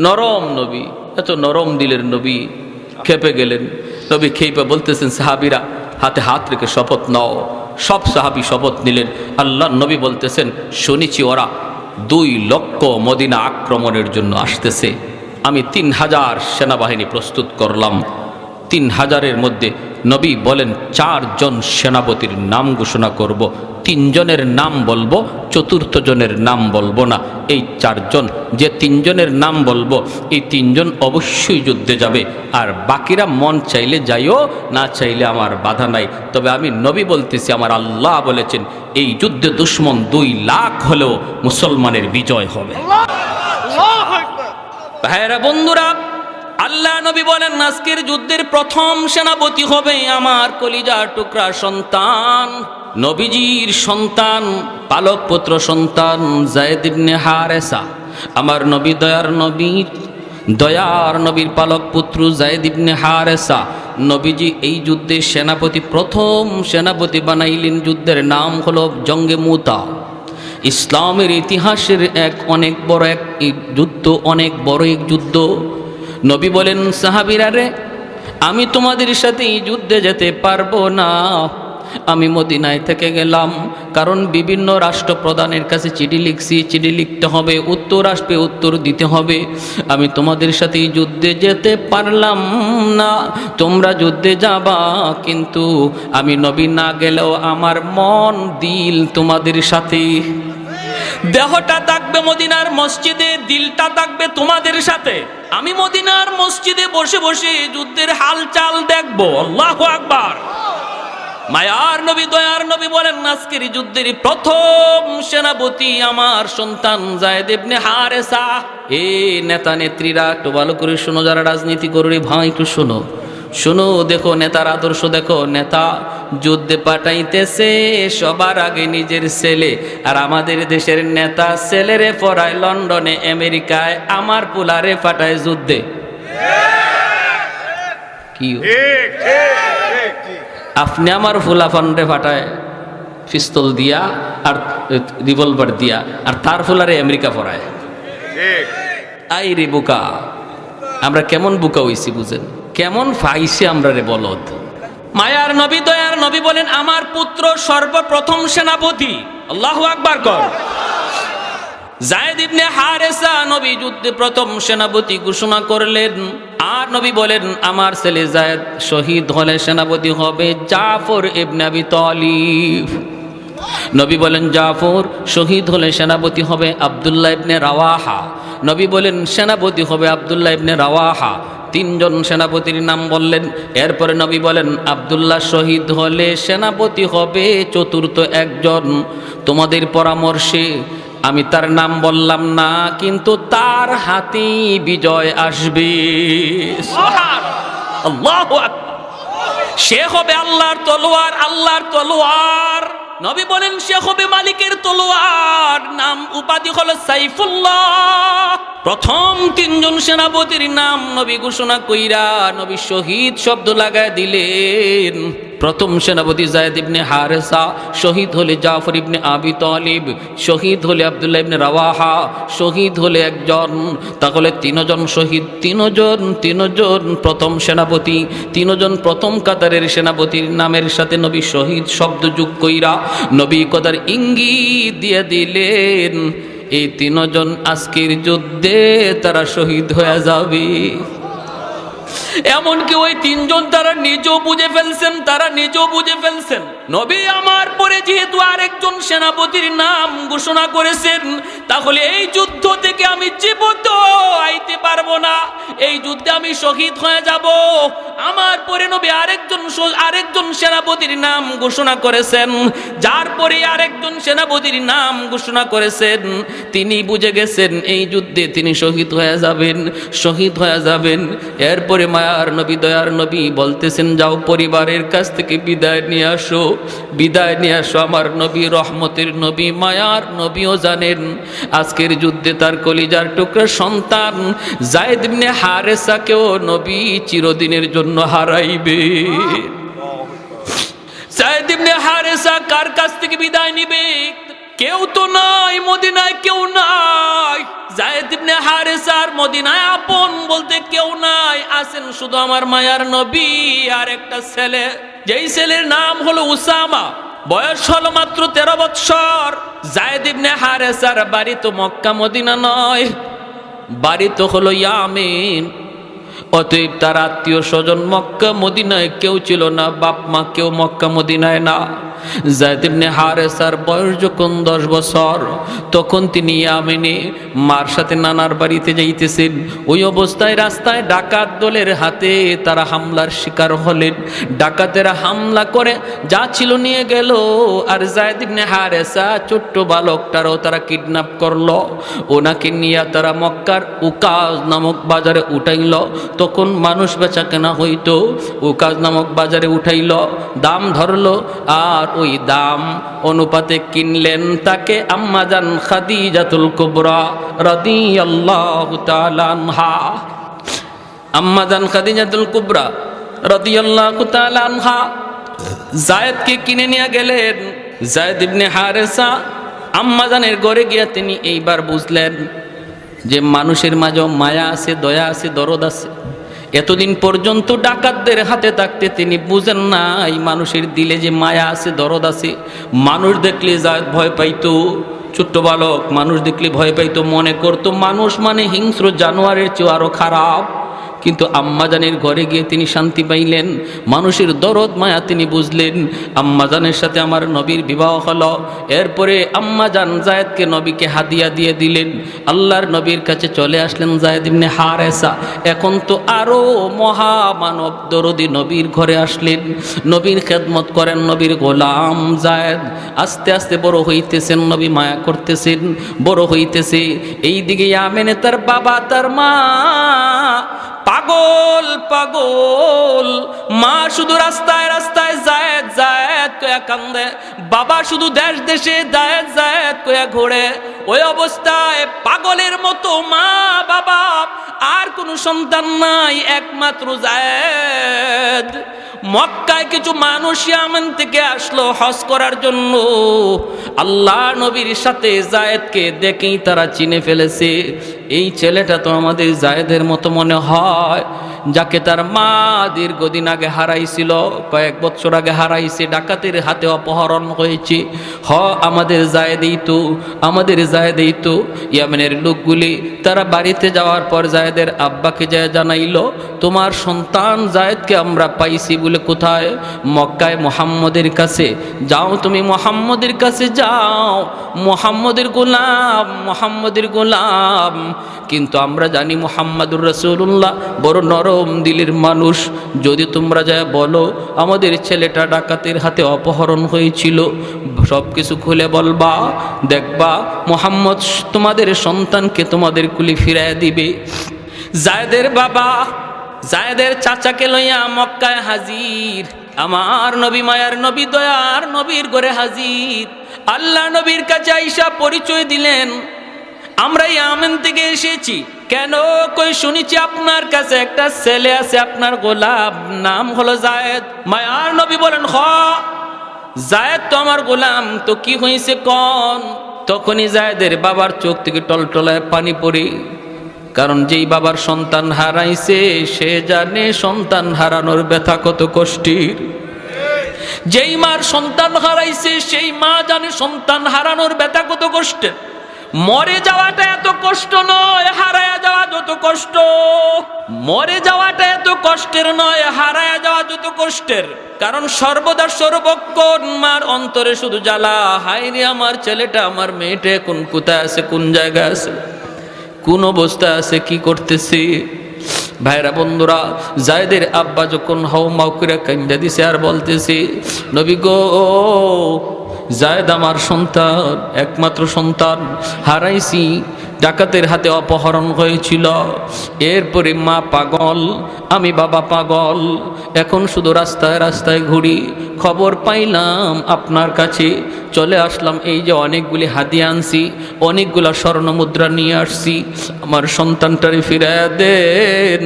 Speaker 1: নরম নবী, এত নরম দিলের নবী খেপে গেলেন। নবী খেপে বলতেছেন, সাহাবীরা হাতে হাত রেখে শপথ নাও। সব সাহাবী শপথ নিলেন। আল্লাহ নবী বলতেছেন, শুনেছি ওরা 2 লক্ষ মদিনা আক্রমণের জন্য আসতেছে। আমি 3000 সেনাবাহিনী প্রস্তুত করলাম। 3000-এর মধ্যে নবী বলেন 4 জন সেনাপতির নাম ঘোষণা করব, 3 জনের নাম বলবো, 4র্থ জনের নাম বলবো না। এই 4 জন, যে 3 জনের নাম বলবো, এই 3 জন অবশ্যই যুদ্ধে যাবে, আর বাকিরা মন চাইলে যাইও, না চাইলে আমার বাধা নাই। তবে আমি নবী বলতেছি, আমার আল্লাহ বলেছেন এই যুদ্ধে দুশ্মন 2 লাখ হলেও মুসলমানের বিজয় হবে। ভাইরা বন্ধুরা, আল্লাহ নবী বলেন আজকের যুদ্ধের প্রথম সেনাপতি হবে আমার কলিজার টুকরা সন্তান, নবীজির সন্তান, পালক পুত্র সন্তান যায়েদ ইবনে হারেসা। আমার নবী দয়ার নবীর পালক পুত্র যায়েদ ইবনে হারেসা। নবীজি এই যুদ্ধের সেনাপতি, প্রথম সেনাপতি বানাইলেন। যুদ্ধের নাম হলো জঙ্গে মুতা। ইসলামের ইতিহাসের অনেক বড় এক যুদ্ধ, অনেক বড় এক যুদ্ধ। নবী বলেন, সাহাবীরা রে, আমি তোমাদের সাথে এই যুদ্ধে যেতে পারবো না। আমি মদিনায় থেকে গেলাম, কারণ বিভিন্ন রাষ্ট্রপ্রধানের কাছে চিঠি লিখছি, চিঠি লিখতে হবে, উত্তর আসবে, উত্তর দিতে হবে। আমি তোমাদের সাথে এই যুদ্ধে যেতে পারলাম না। তোমরা যুদ্ধে যাবা, কিন্তু আমি নবী না গেলেও আমার মন দিল তোমাদের সাথে। দেহটা থাকবে মদিনার মসজিদে, দিলটা থাকবে তোমাদের সাথে। আমি মদিনার মসজিদে বসে বসে যুদ্ধের হালচাল দেখবো। আল্লাহু আকবার। মায়ার নবী, দয়ার নবী বলেন আজকের যুদ্ধের প্রথম সেনাপতি আমার সন্তান যায়েদ ইবনে হারেসা। এ নেতা নেত্রীরা একটু ভালো করে শোনো, যারা রাজনীতি করে ভাই একটু শোনো, শোনো, দেখো নেতার আদর্শ দেখো। নেতা যুদ্ধে পাঠাইতেছে সবার আগে নিজের ছেলে, আর আমাদের দেশের নেতা ছেলেরে পড়ায় লন্ডনে, আমেরিকায়, আমার পোলারে পাঠায় যুদ্ধে। কি আপনি আমার ফুলাফানরে পাঠায় পিস্তল দিয়া আর রিভলভার দিয়া, আর তার ফুলারে আমেরিকা পড়ায়। আই রে বোকা, আমরা কেমন বোকা হইছি বুঝেন, কেমন ফাইছি আমরা রে বলদ। মায়ার নবী, দয়ার নবী বলেন আমার পুত্র সর্বপ্রথম সেনাপতি। আল্লাহু আকবার কর। যায়েদ ইবনে হারেসা নবী যুদ্ধে প্রথম সেনাপতি ঘোষণা করলেন। আর নবী বলেন, আমার ছেলে যায়েদ শহীদ হলে সেনাপতি হবে জাফর ইবনে আবি তালিব। নবী বলেন, জাফর শহীদ হলে সেনাপতি হবে আব্দুল্লাহ ইবনে রাওয়াহা। নবী বলেন, সেনাপতি হবে আব্দুল্লাহ ইবনে রাওয়াহা। তিনজন সেনাপতির নাম বললেন। এরপরে নবী বলেন, আব্দুল্লাহ শহীদ হলে সেনাপতি হবে চতুর্থ একজন। তোমাদের পরামর্শে আমি তার নাম বললাম না, কিন্তু তার হাতেই বিজয় আসবে। আল্লাহু আকবার। সে হবে আল্লাহর তলোয়ার, আল্লাহর তলোয়ার। নবী বলেন, সে হবে মালিকের তলোয়ার। নাম উপাধি হলো সাইফুল্লাহ। প্রথম তিনজন সেনাপতির নাম নবী ঘোষণা কইরা নবী শহীদ শব্দ লাগায় দিলেন। প্রথম সেনাপতি যায়েদ ইবনে হারেসা, শহীদ হলে জাফর ইবনে আবি তালিব, শহীদ হলে আব্দুল্লাহ ইবনে রাওয়াহা, শহীদ হলে একজন। তাহলে তিনজন শহীদ, তিনজন প্রথম সেনাপতি, তিনজন প্রথম কাতারের সেনাপতির নামের সাথে নবী শহীদ শব্দ যোগ কইরা নবী কদার ইঙ্গিত দিয়ে দিলেন, এই তিনজন আজকের যুদ্ধে তারা শহীদ হয়ে যাবে। এমনকি ওই তিনজন তারা নিজেও বুঝে ফেলছেন, নবী আমার পরে যেহেতু আরেকজন সেনাপতির নাম ঘোষণা করেছেন, তাহলে এই যুদ্ধ থেকে আমি জীবিত আইতে পারবো না, এই যুদ্ধে আমি শহীদ হয়ে যাব। আমার পরে নবী আরেকজন সেনাপতির নাম ঘোষণা করেছেন, যার পরে আরেকজন সেনাপতির নাম ঘোষণা করেছেন। তিনি বুঝে গেছেন এই যুদ্ধে তিনি শহীদ হয়ে যাবেন। এরপরে মায়ার নবী, দয়ার নবী বলতেছেন, যাও পরিবারের কাছ থেকে বিদায় নিয়ে আসো। আমার নবী রহমতের নবী, মায়ার নবীও জানেন আজকের যুদ্ধে তার কলিজার টুকরা সন্তান যায়েদ ইবনে হারেসাকেও নবী চিরদিনের জন্য হারাইবে। যায়েদ ইবনে হারেসা কার কাছ থেকে বিদায় নিবে? কেউ তো নাই, মদিনায় কেউ নাই। যায়েদ ইবনে হারেসার মদিনায় আপন বলতে কেউ নাই, আছেন শুধু আমার মায়ার নবী আর একটা ছেলে, যেই ছেলের নাম হলো উসামা। বয়স হলো মাত্র 13 বৎসর। যায়েদ ইবনে হারেসার বাড়ি তো মক্কা মদিনা নয়, বাড়ি তো হলো ইয়ামেন। অতএব তার আত্মীয় স্বজন মক্কা মদিনায় কেউ ছিল না, বাপ মা কেউ মক্কা মদিনায় না। যায়েদ ইবনে হারেসার বয়স যখন 10 বছর, তখন তিনি ইয়ামেনে মার সাথে নানার বাড়িতে যাইতেছেন। ওই অবস্থায় রাস্তায় ডাকাত দলের হাতে তারা হামলার শিকার হলেন। ডাকাতেরা হামলা করে যা ছিল নিয়ে গেল, আর যায়েদ ইবনে হারেসা ছোট্ট বালকটারও তারা কিডন্যাপ করলো। ওনাকে নিয়ে তারা মক্কার উকাজ নামক বাজারে উঠাইল। তখন মানুষ বেচা কেনা হইতো, উকাজ নামক বাজারে উঠাইল, দাম ধরলো, আর ওই দাম অনুপাতে কিনলেন তাকে আম্মাজান খাদিজাতুল কুবরা রাদিয়াল্লাহু তাআলা আনহা। আম্মাজান খাদিজাতুল কুবরা রাদিয়াল্লাহু তাআলা আনহা যায়েদকে কিনে নিয়ে গেলেন। যায়েদ ইবনে হারেসা আম্মাজানের ঘরে গিয়া তিনি এইবার বুঝলেন যে মানুষের মাঝেও মায়া আছে, দয়া আছে, দরদ আছে। এতদিন পর্যন্ত ডাকাতদের হাতে থাকতে তিনি বুঝেন না এই মানুষের দিলে যে মায়া আছে, দরদ আছে। মানুষ দেখলে যায়েদ ভয় পাইতো, ছোট্ট বালক মানুষ দেখলে ভয় পাইতো, মনে করতো মানুষ মানে হিংস্র জানোয়ারের চেয়ে আরো খারাপ। কিন্তু আম্মাজানের ঘরে গিয়ে তিনি শান্তি পাইলেন, মানুষের দরদ মায়া তিনি বুঝলেন। আম্মাজানের সাথে আমার নবীর বিবাহ হলো। এরপরে আম্মাজান যায়েদকে নবীকে হাদিয়া দিয়ে দিলেন। আল্লাহর নবীর কাছে চলে আসলেন যায়েদ ইবনে হারেসা। এখন তো আরো মহামানব দরদি নবীর ঘরে আসলেন, নবীর খেদমত করেন, নবীর গোলাম যায়েদ। আস্তে আস্তে বড় হইতেছেন, নবী মায়া করতেছেন, বড় হইতেছে। এই দিকে ইয়ামেনে তার বাবা তার মা পাগল, মা শুধু রাস্তায় রাস্তায় যায়েদ যায়েদ কয়া কান্দে, বাবা শুধু দেশ দেশে যায়েদ যায়েদ কয়া ঘোরে। ওই অবস্থায় পাগলের মতো মা বাবা, আর কোনো সন্তান নাই, একমাত্র যায়েদ। মক্কায় কিছু মানুষ ইয়ামান থেকে আসলো হজ করার জন্য। আল্লাহ নবীর সাথে যায়েদকে দেখেই তারা চিনে ফেলেছে। এই ছেলেটা তো আমাদের জায়েদের মতো মনে হয়, যাকে তার মা দীর্ঘদিন আগে হারাইছিল, কয়েক বছর আগে হারাইছে, ডাকাতের হাতে অপহরণ হয়েছে। আমাদের জায়েদেই তো, আমাদের জায়েদেই তো। ইয়ামেনের লোকগুলি তারা বাড়িতে যাওয়ার পর জায়েদের আব্বাকে যায় জানাইল, তোমার সন্তান জায়েদকে আমরা পাইছি বলে। কোথায়? মক্কায় মুহাম্মদের কাছে। যাও তুমি মুহাম্মদের কাছে যাও, মুহাম্মদের গোলাম, মুহাম্মদের গোলাম। কিন্তু আমরা জানি মুহাম্মাদুর রাসূলুল্লাহ বড় নরম দিলের মানুষ। যদি তোমরা যায় বলো আমাদের ছেলেটা ডাকাতের হাতে অপহরণ হয়েছিল, সব কিছু খুলে বলবা, দেখবা মুহাম্মদ তোমাদের সন্তানকে তোমাদের কুলি ফিরাইয়া দিবে। জায়েদের বাবা, জায়েদের চাচাকে লইয়া মক্কায় হাজির। আমার নবী, মায়ার নবী, দয়ার নবীর ঘরে হাজির। আল্লাহ নবীর কাছে আইসা পরিচয় দিলেন, আমরা ইয়ামেন থেকে এসেছি। কেন? কই শুনেছি আপনার কাছে একটা ছেলে আছে, আপনার গোলাম, নাম হলো জায়েদ। মায়ার নবী বলেন, জায়েদ তো আমার গোলাম, তো কি হয়েছে কোন? তখনই জায়েদের বাবার চোখ থেকে টলটলায় পানি পড়ে, কারণ যেই বাবার সন্তান হারাইছে সে জানে সন্তান হারানোর ব্যথা কত কষ্টের। যেই মার সন্তান হারাইছে সেই মা জানে সন্তান হারানোর ব্যথা কত কষ্টের। মরে যাওয়াটা এত কষ্ট নয়, হারায়া যাওয়া যত কষ্ট। মরে যাওয়াটা এত কষ্টের নয়, হারায়া যাওয়া যত কষ্টের। কারণ সর্বদা সর্বক্ষণ মার অন্তরে শুধু জ্বালা, হায় রে আমার ছেলেটা, আমার মেয়েটা এখন কোথায় আছে, কোন জায়গায় আছে, কোন অবস্থা আছে, কি করতেছে। ভাইরা বন্ধুরা, জায়েদের আব্বা যখন হাউমাউ করে কান্দা দিছে আর বলতেছে, নবী গো, জায়েদ আমার সন্তান, একমাত্র সন্তান হারাইছি, ডাকাতের হাতে অপহরণ হয়েছিল। এরপরে মা পাগল, আমি বাবা পাগল, এখন শুধু রাস্তায় রাস্তায় ঘুরি। খবর পাইলাম আপনার কাছে, চলে আসলাম। এই যে অনেকগুলি হাদিয়া আনছি, অনেকগুলা স্বর্ণ মুদ্রা নিয়ে আসছি, আমার সন্তানটারে ফিরাইয়া দেন,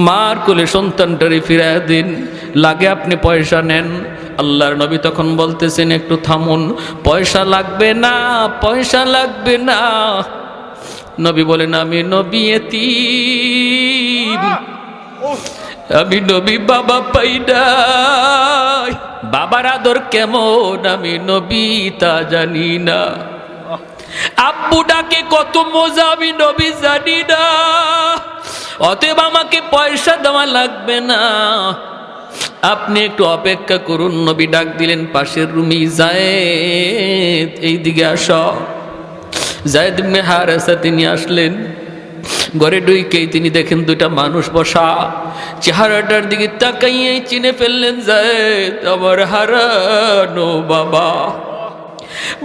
Speaker 1: মার কোলে সন্তানটারে ফিরাইয়া দিন, লাগে আপনি পয়সা নেন। আল্লাহর নবী তখন বলতেছেন, একটু থামুন, পয়সা লাগবে না, পয়সা লাগবে না। নবী বলেন, আমি নবী এতিম, আমি নবী বাবা পাই নাই, বাবার আদর কেমন আমি নবী তা জানি না, আব্বু ডাকে কত মজা আমি নবী জানি না, অতএব আমাকে পয়সা দেওয়া লাগবে না, আপনি একটু অপেক্ষা করুন। নবী ডাক দিলেন পাশের রুমে, জায়েদ এইদিকে আসো। জায়েদ ইবনে হারেসা তিনি আসলেন। ঘরে ঢুকেই তিনি দেখেন দুইটা মানুষ বসা। চেহারাটার দিকে তাকাইয়েই চিনে ফেললেন, জায়েদ আমার হারানো বাবা।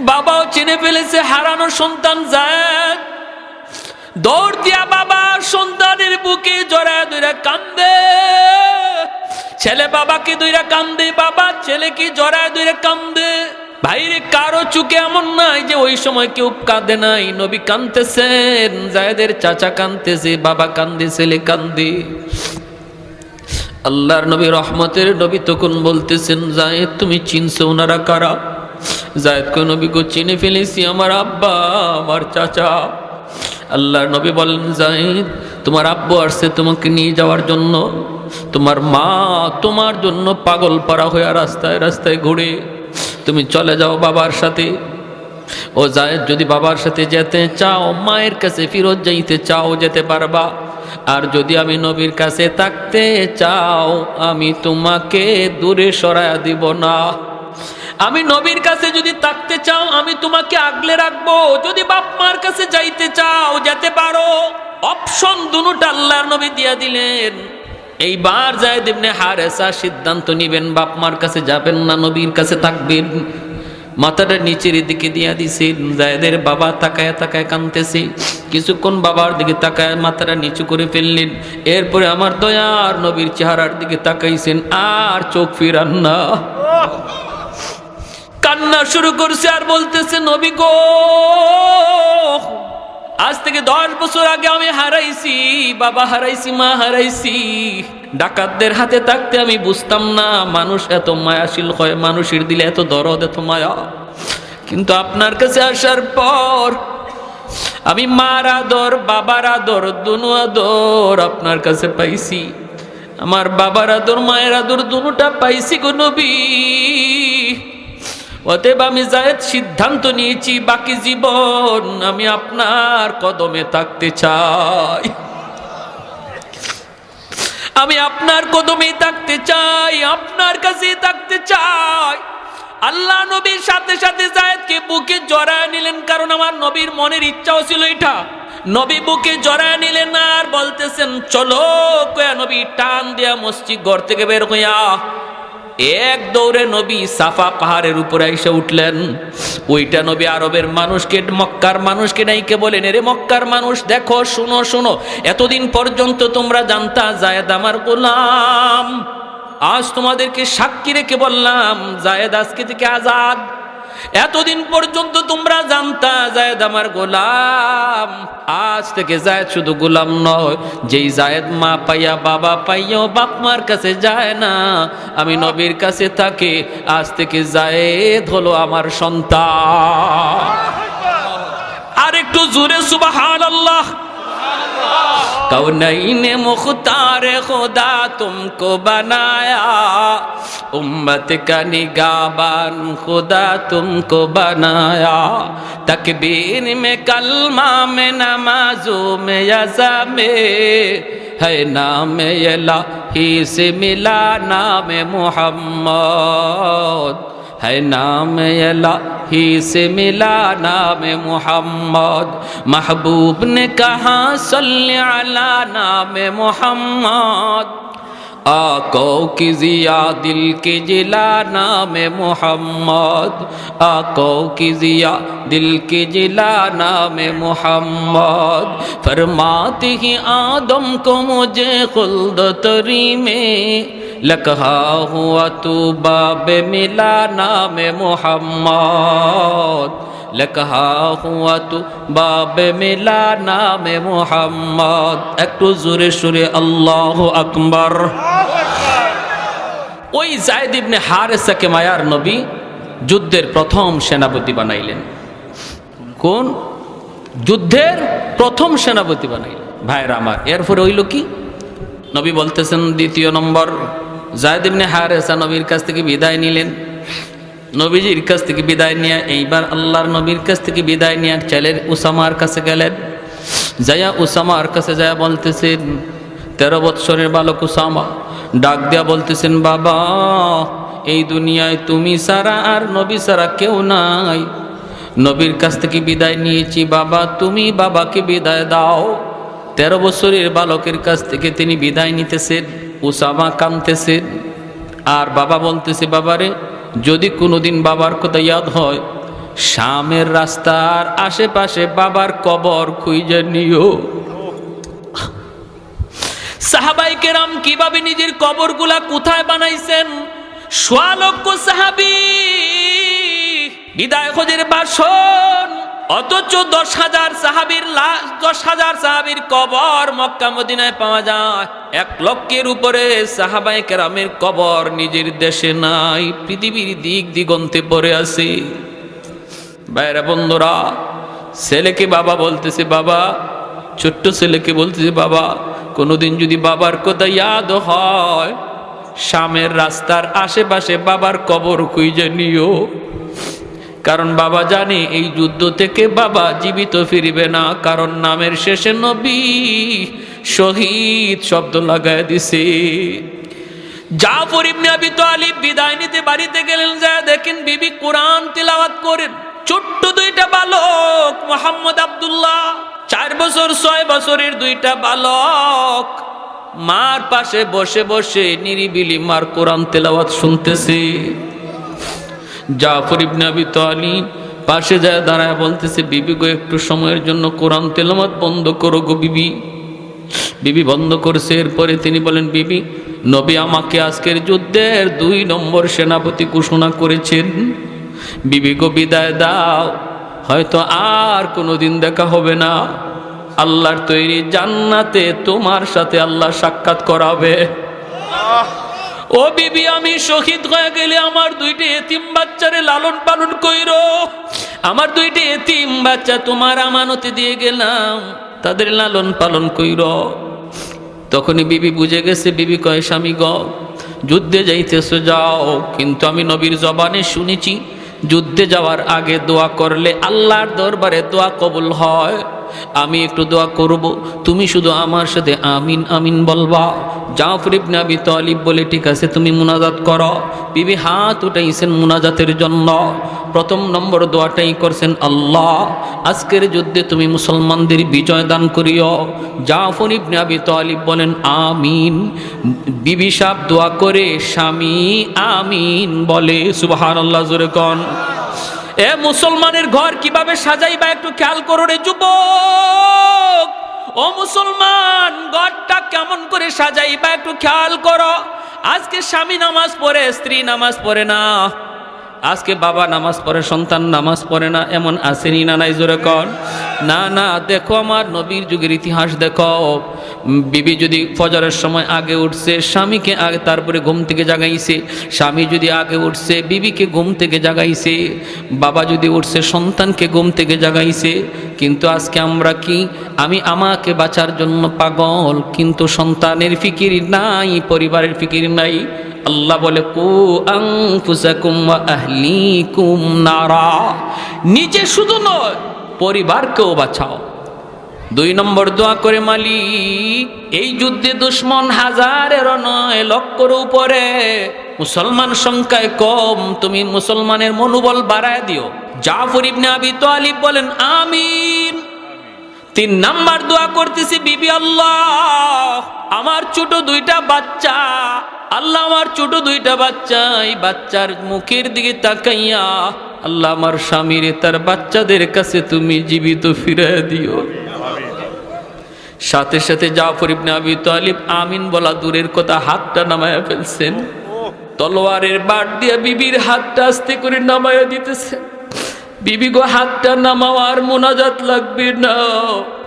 Speaker 1: বাবাও চিনে ফেলেছে হারানো সন্তান জায়েদ। দৌড় দিয়া বাবা সন্তানের বুকে জড়ায় ধরে কান্দে। ছেলে বাবাকে ধরে কান্দে, বাবা ছেলেকে জড়ায় ধরে কান্দে। ভাইরে, কারো চুকে এমন নাই যে ওই সময় কেউ কাঁদে নাই। নবী কাঁদতেছেন, জায়েদের চাচা কাঁদতেছে, বাবা কান্দে, ছেলে কান্দে। আল্লাহর নবী, রহমতের নবী তখন বলতেছেন, জায়েদ তুমি চিনছো ওনারা কারা? জায়েদ কো, নবী গো চিনে ফেলেছি, আমার আব্বা, আমার চাচা। আল্লাহর নবী বলেন, জায়েদ তোমার আব্বু আসছে তোমাকে নিয়ে যাওয়ার জন্য, তোমার মা তোমার জন্য পাগল পারা হয়ে রাস্তায় রাস্তায় ঘুরে, তুমি চলে যাও বাবার সাথে। ও জায়েদ, যদি বাবার সাথে যেতে চাও, মায়ের কাছে ফিরত যাইতে চাও, যেতে পারবা। আর যদি আমি নবীর কাছে থাকতে চাও, আমি তোমাকে দূরে সরায়া দিব না। আমি নবীর কাছে যদি থাকতে চাও, আমি তোমাকে আগলে রাখবো। যদি বাপ মার কাছে যাইতে চাও, যেতে পারো। অপশন দুটো আল্লাহর নবী দিয়া দিলেন। এইবার জায়েদ ইবনে হারেসা সিদ্ধান্ত নিবেন, বাপ মার কাছে যাবেন না, নবীর কাছে থাকবেন। মাথাটা নিচের দিকে দিয়া দিছেন। জায়েদের বাবা তাকায় তাকায় কাঁদতেছে। কিছুক্ষণ বাবার দিকে তাকায় মাথাটা নিচু করে ফেললেন। এরপরে আমার দয়ার নবীর চেহারার দিকে তাকাইছেন, আর চোখ ফিরান না। কান্না শুরু করছে আর বলতেছে, নবী গো, আজ থেকে 10 বছর আগে আমি হারাইছি, বাবা হারাইছি, মা হারাইছি। ডাকাতদের হাতে থাকতে আমি বুঝতাম না মানুষ এত মায়াশীল হয়, মানুষের দিলে এত দরদ, এত মায়া। কিন্তু আপনার কাছে আসার পর আমি মার আদর বাবার আদর দুনো আদর আপনার কাছে পাইছি। আমার বাবার আদর মায়ের আদর দুটোটা পাইছি গো নবী। অতএব আমি যায়েদ সিদ্ধান্ত নিয়েছি বাকি জীবন আমি আপনার কদমে থাকতে চাই। আমি আপনার কদমে থাকতে চাই, আপনার কাছে থাকতে চাই। আল্লাহ নবীর সাথে সাথে যায়েদকে বুকে জড়ায় নিলেন, কারণ আমার নবীর মনের ইচ্ছাও ছিল এটা। নবী বুকে জড়ায় নিলেন আর বলতেছেন চলো, কয়া নবী টান দিয়া মসজিদ ঘর থেকে বের হইয়া এক দৌড়ে নবী সাফা পাহাড়ের উপরে এসে উঠলেন। ওইটা নবী আরবের মানুষকে, মক্কার মানুষকে নাইকে বলেন, এরে মক্কার মানুষ দেখো, শুনো শুনো, এতদিন পর্যন্ত তোমরা জানতা যায়েদ আমার গোলাম, আজ তোমাদেরকে সাক্ষী রেখে বললাম যায়েদ আজকে থেকে আজাদ। এতদিন পর্যন্ত তোমরা জানতা যায়েদ আমার গোলাম, আজ থেকে যায়েদ শুধু গোলাম নয়, যেই যায়েদ মা পাইয়া বাবা পাইয়াও বাপ মার কাছে যায় না, আমি নবীর কাছে থাকে, আজ থেকে যায়েদ হলো আমার সন্তান। আর একটু জোরে সুবহানাল্লাহ। कौनैन मुख्तार खुदा तुमको बनाया, उम्मत का निगाहबान खुदा तुमको बनाया, तकबीर में कलमा में नमाजों में यज़ा में है नाम इलाही से मिला नाम मोहम्मद, है नाम इलाही से मिला नाम मोहम्मद। महबूब ने कहा सल्ले अला नाम मोहम्मद, आको की जिया दिल की जिला नाम मोहम्मद, आको की जिया दिल की जिला नाम मोहम्मद। फरमाते ही आदम को मुझे खुल्द तरी में लकहा हुआ तू बाबे मिला नाम मोहम्मद, लकहा हुआ तू बाबे मिला नाम मोहम्मद। একটু জোরে সুরে আল্লাহু আকবার। ওই যায়েদ ইবনে হারেসাকে মায়ার নবী যুদ্ধের প্রথম সেনাপতি বানাইলেন। কোন যুদ্ধের প্রথম সেনাপতি বানাইলেন ভাইরা আমার। এরপরে হইল কি, নবী বলতেছেন দ্বিতীয় নম্বর, যায়েদ ইবনে হারেসা নবীর কাছ থেকে বিদায় নিলেন। নবীজির কাছ থেকে বিদায় নিয়ে এইবার আল্লাহর নবীর কাছ থেকে বিদায় নিয়ে ছেলের উসামার কাছে গেলেন। যায়া উসামার কাছে যায়া বলতেছেন, 13 বৎসরের বালক উসামা ডাক দিয়া বলতেছেন, বাবা এই দুনিয়ায় তুমি ছাড়া আর নবী ছাড়া কেউ নাই, নবীর কাছ থেকে বিদায় নিয়েছি, বাবা তুমি বাবাকে বিদায় দাও। 13 বছরের বালকের কাছ থেকে তিনি বিদায় নিতেছেন। উসামা কাঁদতেছেন আর বাবা বলতেছে, বাবারে যদি কোনোদিন বাবার কথা ইয়াদ হয়, শামের রাস্তার আশেপাশে বাবার কবর খুঁজে নিও। সাহাবায়ে কেরাম কিভাবে নিজের কবরগুলা কোথায় বানাইছেন, 1.5 লক্ষ সাহাবী বিদায় খোঁজের বাসন, অথচ 10,000 সাহাবীর লাশ, 10,000 সাহাবীর কবর মক্কা মদিনায় পাওয়া যায়। 1 লক্ষের উপরে সাহাবায়ে কেরামের কবর নিজের দেশে নাই, পৃথিবীর দিক দিগন্তে পড়ে আছে। ভাইরা বন্ধুরা, ছেলেকে বাবা বলতেছে, বাবা ছোট্ট ছেলেকে বলতেছে, বাবা কোনোদিন যদি বাবার কথা ইয়াদ হয়, শামের রাস্তার আশেপাশে বাবার কবর খুঁজে নিও, কারণ বাবা জানে এই যুদ্ধ থেকে বাবা জীবিত ফিরবে না, কারণ নামের শেষে নবী শহীদ শব্দ লাগায় দিছে। জাফর ইবনে আবি তালিব বিদায় নিতে বাড়িতে গেলেন, যায় দেখেন বিবি কোরআন তিলাওয়াত করেন। ছোট্ট 2টা বালক, মোহাম্মদ আব্দুল্লাহ 4 বছর 6 বছরের 2টা বালক মার পাশে বসে বসে নিরিবিলি মার কোরআন তেলাওয়াত শুনতেছে। জাফর ইবনে আবি তালিব পাশে যায় দাঁড়ায় বলতেছে, বিবি গো একটু সময়ের জন্য কোরআন তেলাওয়াত বন্ধ করো গো বিবি। বিবি বন্ধ করছে। এরপরে তিনি বলেন, বিবি নবী আমাকে আজকের যুদ্ধের 2 নম্বর সেনাপতি ঘোষণা করেছেন, বিবি গো বিদায় দাও, হয়তো আর কোনোদিন দেখা হবে না, আল্লাহর তৈরি জান্নাতে তোমার সাথে আল্লাহ সাক্ষাৎ করাবে। ও বিবি আমি শহীদ হয়ে গেলে আমার 2টি এতিম বাচ্চারে লালন পালন কইরো, আমার দুইটি এতিম বাচ্চা তোমার আমানতে দিয়ে গেলাম, তাদের লালন পালন কইর। তখনই বিবি বুঝে গেছে। বিবি কয়, স্বামী গ, যুদ্ধে যাইতেছো যাও, কিন্তু আমি নবীর জবানে শুনেছি যুদ্ধে যাওয়ার আগে দোয়া করলে আল্লাহর দরবারে দোয়া কবুল হয়। আমি একটু দোয়া করব, তুমি শুধু আমার সাথে আমিন আমিন বলবা। জাফর ইবনে আবি তালিব বলে, ঠিক আছে তুমি মুনাজাত করো। বিবি হাত উঠাইছেন মুনাজাতের জন্য। প্রথম নম্বর দোয়াটাই করছেন, আল্লাহ আজকের যুদ্ধে তুমি মুসলমানদের বিজয় দান করিও। জাফর ইবনে আবি তালিব বলেন আমিন। বিবি সাহেব দোয়া করে, স্বামী আমিন বলে। সুবহানাল্লাহ, জোরে কোন। এ মুসলমানের ঘর কিভাবে সাজাইবা একটু খেয়াল করো রে যুবক। ও মুসলমান, ঘরটা কেমন করে সাজাইবা একটু খেয়াল করো। আজকে স্বামী নামাজ পড়ে, স্ত্রী নামাজ পড়ে না। আজকে বাবা নামাজ পড়ে, সন্তান নামাজ পড়ে না, এমন আসেনি না নাই? জোরে কর না। না, দেখো আমার নবীর যুগের ইতিহাস দেখো। বিবি যদি ফজরের সময় আগে উঠছে, স্বামীকে আগে তারপরে ঘুম থেকে জাগাইছে। স্বামী যদি আগে উঠছে, বিবিকে ঘুম থেকে জাগাইছে। বাবা যদি উঠছে, সন্তানকে ঘুম থেকে জাগাইছে। কিন্তু আজকে আমরা কি, আমি আমাকে বাঁচার জন্য পাগল, কিন্তু সন্তানের ফিকির নাই, পরিবারের ফিকির নাই। আল্লাহ বলে, কু আনফুসাকুম ওয়া আহলিকুম নারা, নিজে শুধু নয় পরিবারকেও বাঁচাও। 2 নম্বর দোয়া করে, মালিক এই যুদ্ধে দুশ্মন হাজারেরও নয় লক্ষের উপরে, মুসলমান সংখ্যায় কম, তুমি মুসলমানের মনোবল বাড়ায় দিও। জাফর ইবনে আবি তালিব বলেন আমিন। 3 নাম্বার দোয়া করতেছি, বিবি আল্লাহ আমার ছোট 2টা বাচ্চা, আল্লাহ আমার ছোট 2টা বাচ্চা, এই বাচ্চার মুখের দিকে তাকাইয়া আল্লাহ আমার স্বামীর তার বাচ্চাদের কাছে তুমি জীবিত ফিরিয়ে দিও। সাথে সাথে জাফর ইবনে আবি তালিব আমিন বলা দূরের কথা, হাতটা নামায়া ফেলছেন। তলোয়ারের বাট দিয়ে বিবির হাতটা আস্তে করে নামায়া দিতেছেন। বিবি গো, হাতটা নামাওয়ার মুনাজাত লাগবে না,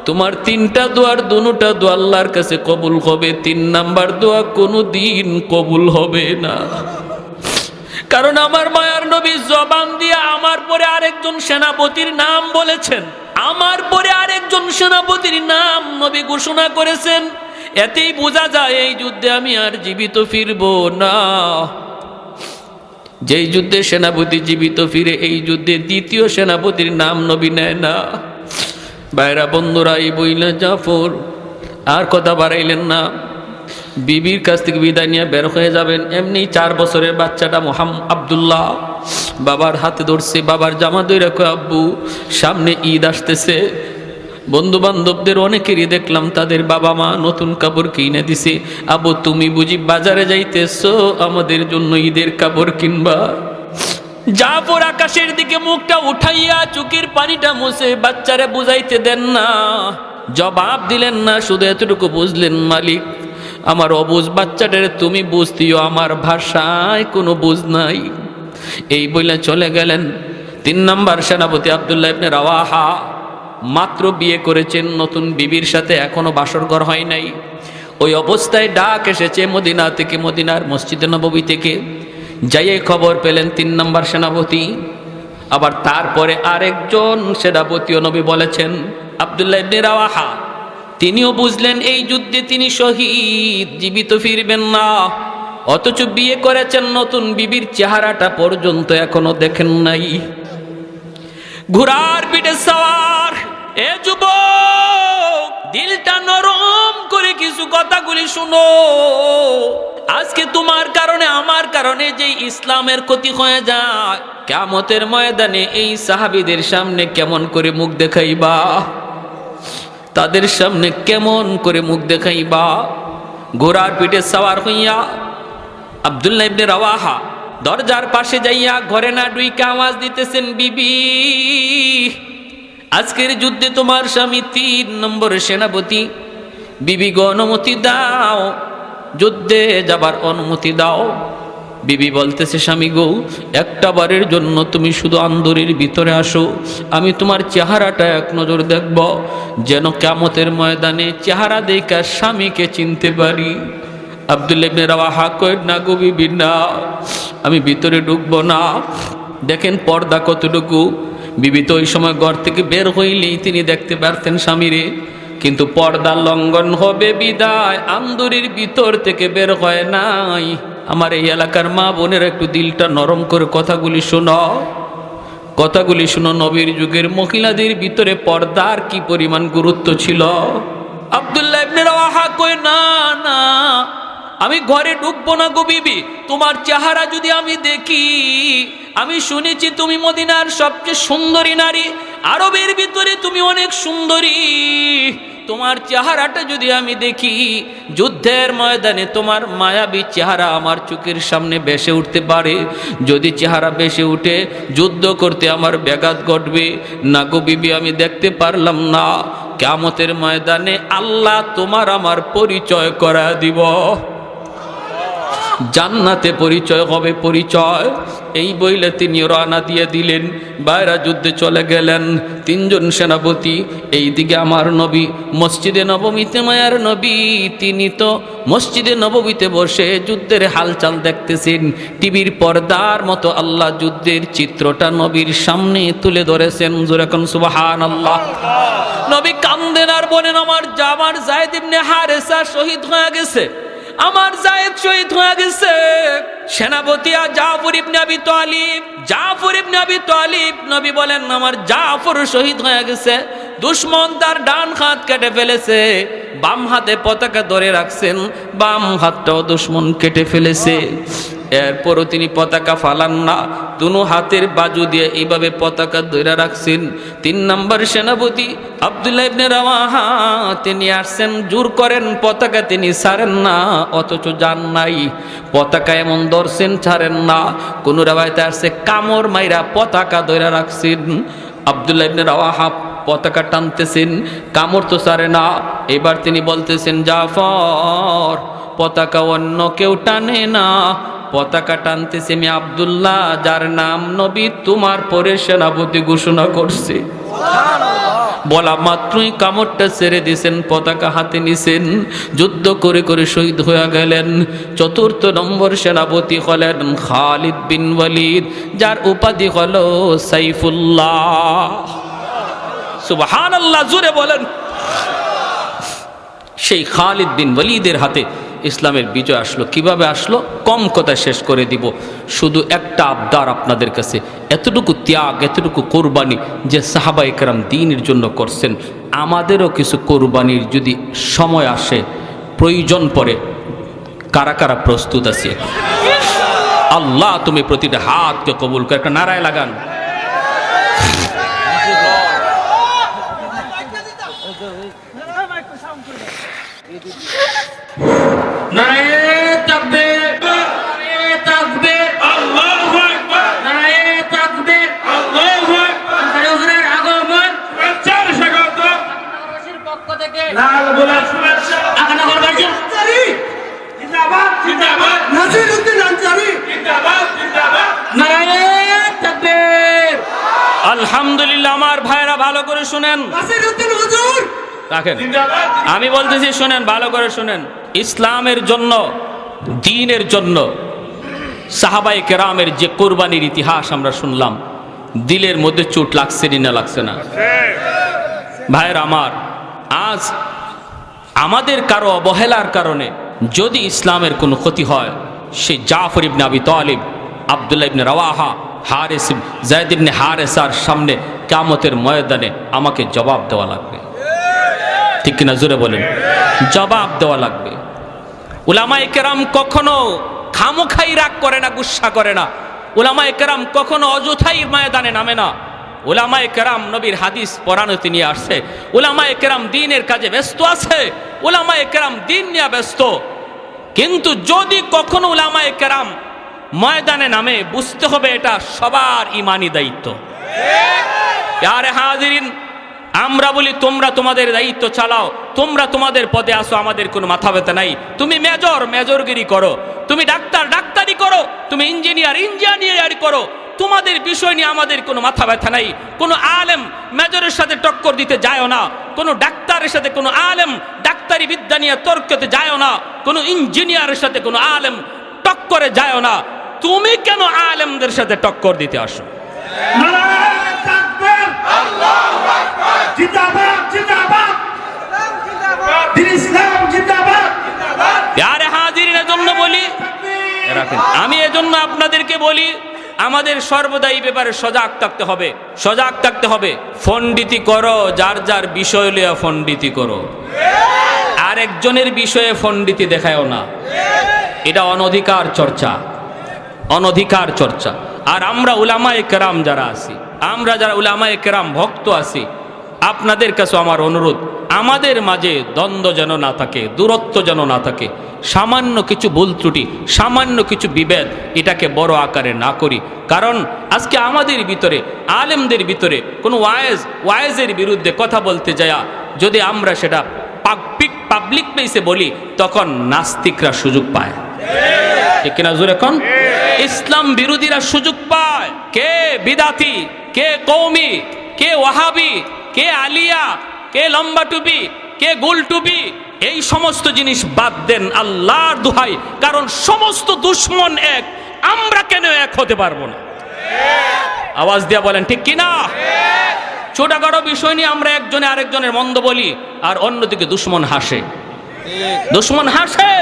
Speaker 1: তোমার 3টা দোয়ার 2টা দোয়া আল্লাহর কাছে কবুল হবে, 3 নাম্বার দোয়া কোনো দিন কবুল হবে না। কারণ আমার মায়ার নবী জবান দিয়ে আমার পরে আরেকজন সেনাপতির নাম বলেছেন, আমার পরে আরেকজন সেনাপতির নাম নবী ঘোষণা করেছেন। এতেই বোঝা যায় এই যুদ্ধে আমি আর জীবিত ফিরব না। যেই যুদ্ধে সেনাপতি জীবিত ফিরে, এই যুদ্ধে দ্বিতীয় সেনাপতির নাম নবী নেয় না। ভাইরা বন্ধুরা, এই বইলা জাফর আর কথা বাড়াইলেন না, বিবির কাছ থেকে বিদায় নিয়ে বের হয়ে যাবেন। এমনি 4 বছরের বাচ্চাটা আব্দুল্লাহ বাবার হাতে ধরছে, বাবার জামা ধরে রাখো, আব্বু সামনে ঈদ আসতেছে, বন্ধু বান্ধবদের অনেকেরই দেখলাম তাদের বাবা মা নতুন কাপড় কিনে দিছে, আব্বু তুমি বুঝি বাজারে যাইতেছো আমাদের জন্য ঈদের কাপড় কিনবা? জাফর আকাশের দিকে মুখটা উঠাইয়া চোখের পানিটা মুছে বাচ্চারে বুঝাইতে দেন না, জবাব দিলেন না, শুধু এতটুকু বুঝলেন, মালিক আমার অবুঝ বাচ্চাটারে তুমি বুঝতিও, আমার ভাষায় কোনো বুঝ নাই। এই বলে চলে গেলেন। 3 নাম্বার সেনাপতি আব্দুল্লাহ ইবনে রাওয়াহা মাত্র বিয়ে করেছেন, নতুন বিবির সাথে এখনো বাসর ঘর হয় নাই। ওই অবস্থায় ডাক এসেছে মদিনা থেকে, মদিনার মসজিদে নববী থেকে। যাইয়ে খবর পেলেন 3 নাম্বার সেনাপতি। আবার তারপরে আরেকজন সেনাপতিও নবী বলেছেন আব্দুল্লাহ ইবনে রাওয়াহা, তিনিও বুঝলেন এই যুদ্ধে তিনি শহীদ, জীবিত ফিরবেন না। অথচ বিয়ে করেছেন, নতুন বিবির চেহারাটা পর্যন্ত এখনো দেখেন নাই। ঘোড়ার পিঠে সওয়ার এ যুবক, দিলটা নরম করে কিছু কথাগুলি শুনো। আজকে তোমার কারণে আমার কারণে যে ইসলামের ক্ষতি হয়ে যায়, কিয়ামতের ময়দানে এই সাহাবীদের সামনে কেমন করে মুখ দেখাইবা? তাদের সামনে কেমন করে মুখ দেখাইবা? ঘোড়ার পিঠে সওয়ার হইয়া আব্দুল্লাহ ইবনে রাওয়াহা দরজার পাশে যাইয়া ঘরে না ডুইকা আওয়াজ দিতেছেন, বিবি আজকের যুদ্ধে তোমার স্বামী 3 নম্বর সেনাপতি, বিবি গো অনুমতি দাও, যুদ্ধে যাবার অনুমতি দাও। বিবি বলতেছে, স্বামী গো একটা বারের জন্য তুমি শুধু আন্দরের ভিতরে আসো, আমি তোমার চেহারাটা এক নজর দেখব, যেন কিয়ামতের ময়দানে চেহারা দেখা স্বামীকে চিনতে পারি। আব্দুল্লাহ ইবনে রাওয়াহা কয়, না গো বিবি না, আমি ভিতরে ঢুকবো না। দেখেন পর্দা কতটুকু, বিবি তো ওই সময় ঘর থেকে বের হইলেই তিনি দেখতে পারতেন স্বামীরে, কিন্তু পর্দা লঙ্ঘন হবে বিদায় আন্দুরির ভিতর থেকে বের হয় নাই। আমার এই এলাকার মা বোনের একটু দিলটা নরম করে কথাগুলি শোনো, কথাগুলি শুনো। নবীর যুগের মহিলাদের ভিতরে পর্দার কি পরিমাণ গুরুত্ব ছিল। আব্দুল্লাহ ইবনে রাওয়াহা কই, না না, আমি ঘরে ঢুকবো না গো বিবি, তোমার চেহারা যদি আমি দেখি, আমি শুনেছি তুমি মদিনার সবচেয়ে সুন্দরী নারী, আরবের ভিতরে তুমি অনেক সুন্দরী, তোমার চেহারাটা যদি আমি দেখি, যুদ্ধের ময়দানে তোমার মায়াবী চেহারা আমার চোখের সামনে ভেসে উঠতে পারে, যদি চেহারা ভেসে উঠে যুদ্ধ করতে আমার ব্যাঘাত ঘটবে না গো বিবি, আমি দেখতে পারলাম না। কিয়ামতের ময়দানে আল্লাহ তোমার আমার পরিচয় করা দিব, জান্নাতে পরিচয় হবে পরিচয়। এই বইলে তিনি রওনা দিয়ে দিলেন, বাইরা যুদ্ধে চলে গেলেন। তিনজন সেনাপতি, এইদিকে আমার নবী মসজিদে নববীতে, মায়ার নবী তিনি তো মসজিদে নববীতে বসে যুদ্ধের হালচাল দেখতেছেন। টিভির পর্দার মতো আল্লাহ যুদ্ধের চিত্রটা নবীর সামনে তুলে ধরেছেন। জোরে কোন সুবহানাল্লাহ। নবী কান্দেন আর বলেন, আমার যায়েদ ইবনে হারেসা শহীদ হয়ে গেছে, আমার যায়েদ শহীদ হয়ে গেছে। সেনাপতি জাফর ইবনে আবি তালিব, নবী বলেন, আমার জাফর শহীদ হয়ে গেছে। দুশমন তার ডান হাত কেটে ফেলেছে, বাম হাতে পতাকা ধরে রাখছেন, বাম হাতটাও দুশমন কেটে ফেলেছে। এরপরও তিনি পতাকা ফালান না, দুনো হাতের বাজু দিয়ে এইভাবে পতাকা ধরে রাখছেন। 3 নম্বর সেনাপতি আব্দুল্লাহ ইবনে রাওয়াহা তিনি আসছেন, জোর করেন পতাকা তিনি ছাড়েন না, অথচ যান নাই, পতাকা এমন ধরছেন ছাড়েন না। কোন রাওয়ায়াতে আসছে কামড় মাইরা পতাকা ধরে রাখছেন। আব্দুল্লাহ ইবনে রাওয়াহা পতাকা টানতেছেন, কামড় তো ছাড়ে না। এবার তিনি বলতেছেন, জাফর পতাকা অন্য কেউ টানে না, পতাকা টানতেছি আমি আব্দুল্লাহ, যার নাম নবী তোমার পরে সেনাপতি ঘোষণা করছে। বলা মাত্রই কামড়টা ছেড়ে দিয়েছেন, পতাকা হাতে নিছেন, যুদ্ধ করে করে শহীদ হয়ে গেলেন। 4 নম্বর সেনাপতি হলেন খালিদ বিন ওয়ালিদ, যার উপাধি হলো সাইফুল্লাহ। সুবহানাল্লাহ, জোরে বলেন। সেই খালিদ বিন ওয়ালিদের হাতে ইসলামের বিজয় আসলো। কিভাবে আসলো? কম কথা শেষ করে দিব, শুধু একটা আবদার আপনাদের কাছে, এতটুকু ত্যাগ, এতটুকু কোরবানি যে সাহাবায়ে কেরাম দ্বীনের জন্য করছেন, আমাদেরও কিছু কোরবানির যদি সময় আসে, প্রয়োজন পড়ে, কারা কারা প্রস্তুত আছে? আল্লাহ তুমি প্রতিটা হাতকে কবুল করে একটা নারায় লাগান। আলহামদুলিল্লাহ। আমার ভাইরা ভালো করে শুনেন, আমি বলতেছি শুনেন, ভালো করে শুনেন। ইসলামের জন্য, দ্বীনের জন্য সাহাবায়ে কেরামের যে কোরবানির ইতিহাস আমরা শুনলাম, দিলের মধ্যে চোট লাগছে না লাগছে না? ভাইরা আমার, আজ আমাদের কারো অবহেলার কারণে যদি ইসলামের কোনো ক্ষতি হয়, সে জাফর ইবনে আবি তালিব, আব্দুল্লাহ ইবনে রাওয়াহা, যায়েদ ইবনে হারেসার সামনে কিয়ামতের ময়দানে আমাকে জবাব দেওয়া লাগবে। ঠিক কিনা? জোরে বলেন, জবাব দেওয়া লাগবে। উলামায়ে কেরাম কখনো খামোখাই রাগ করে না, গুসা করে না। উলামায়ে কেরাম কখনো অযথাই ময়দানে নামে না। উলামায়ে কেরাম নবীর হাদিস পড়ানোতে নিয়ে আসছে, উলামায়ে কেরাম দ্বীনের কাজে ব্যস্ত আছে, উলামায়ে কেরাম দ্বীন নিয়ে ব্যস্ত। কিন্তু যদি কখনো উলামায়ে কেরাম ময়দানে নামে, বুঝতে হবে এটা সবার ইমানি দায়িত্ব। আরে হাজিরিন, আমরা বলি তোমরা তোমাদের দায়িত্ব চালাও, তোমরা তোমাদের পদে আসো, আমাদের কোনো মাথা ব্যথা নাই। তুমি মেজরগিরি করো, তুমি ডাক্তারি করো, তুমি ইঞ্জিনিয়ারি করো, তোমাদের বিষয় নিয়ে আমাদের কোনো মাথা ব্যথা নাই। কোনো আলেম মেজরের সাথে টক্কর দিতে যায়ও না, কোনো ডাক্তারের সাথে কোনো আলেম ডাক্তারি বিদ্যা নিয়ে তর্কতে যায়ও না, কোনো ইঞ্জিনিয়ারের সাথে কোনো আলেম টক্করে যায়ও না। তুমি কেন আলেমদের সাথে টক্কর দিতে আসো? বলি, আমাদের সর্বদা এই ব্যাপারে সজাগ থাকতে হবে, সজাগ থাকতে হবে। পণ্ডিতি করো, যার যার বিষয় লইয়া পণ্ডিতি করো, আরেকজনের বিষয়ে পণ্ডিতি দেখায়ও না। এটা অনধিকার চর্চা, অনধিকার চর্চা। আর আমরা উলামায়ে কেরাম যারা আছি, আমরা যারা উলামায়ে কেরাম ভক্ত আছি, আপনাদের কাছে আমার অনুরোধ, আমাদের মাঝে দ্বন্দ্ব যেন না থাকে, দূরত্ব যেন না থাকে। সামান্য কিছু ভুল ত্রুটি, সামান্য কিছু বিভেদ, এটাকে বড় আকারে না করি। কারণ আজকে আমাদের ভিতরে, আলেমদের ভিতরে কোনো ওয়ায়েজের বিরুদ্ধে কথা বলতে যায়, যদি আমরা সেটা পাবলিক প্লেসে বলি, তখন নাস্তিকরা সুযোগ পায়, ঠিক কিনা জোরে কোন? ইসলাম বিরোধীরা সুযোগ পায়। কে বিদাতি, কে কৌমি, কে ওয়াহাবি, কে আলিয়া, কে লম্বা টুপি, কে গোল টুপি, এই সমস্ত জিনিস বাদ দেন আল্লাহর দোহাই। কারণ সমস্ত দুশ্মন এক, আমরা কেন এক হতে পারবো না? আওয়াজ দিয়া বলেন ঠিক কিনা? ছোটখাটো বিষয় নিয়ে আমরা একজনে আরেকজনের মন্দ বলি, আর অন্যদিকে দুশ্মন হাসে, দুশ্মন হাসে।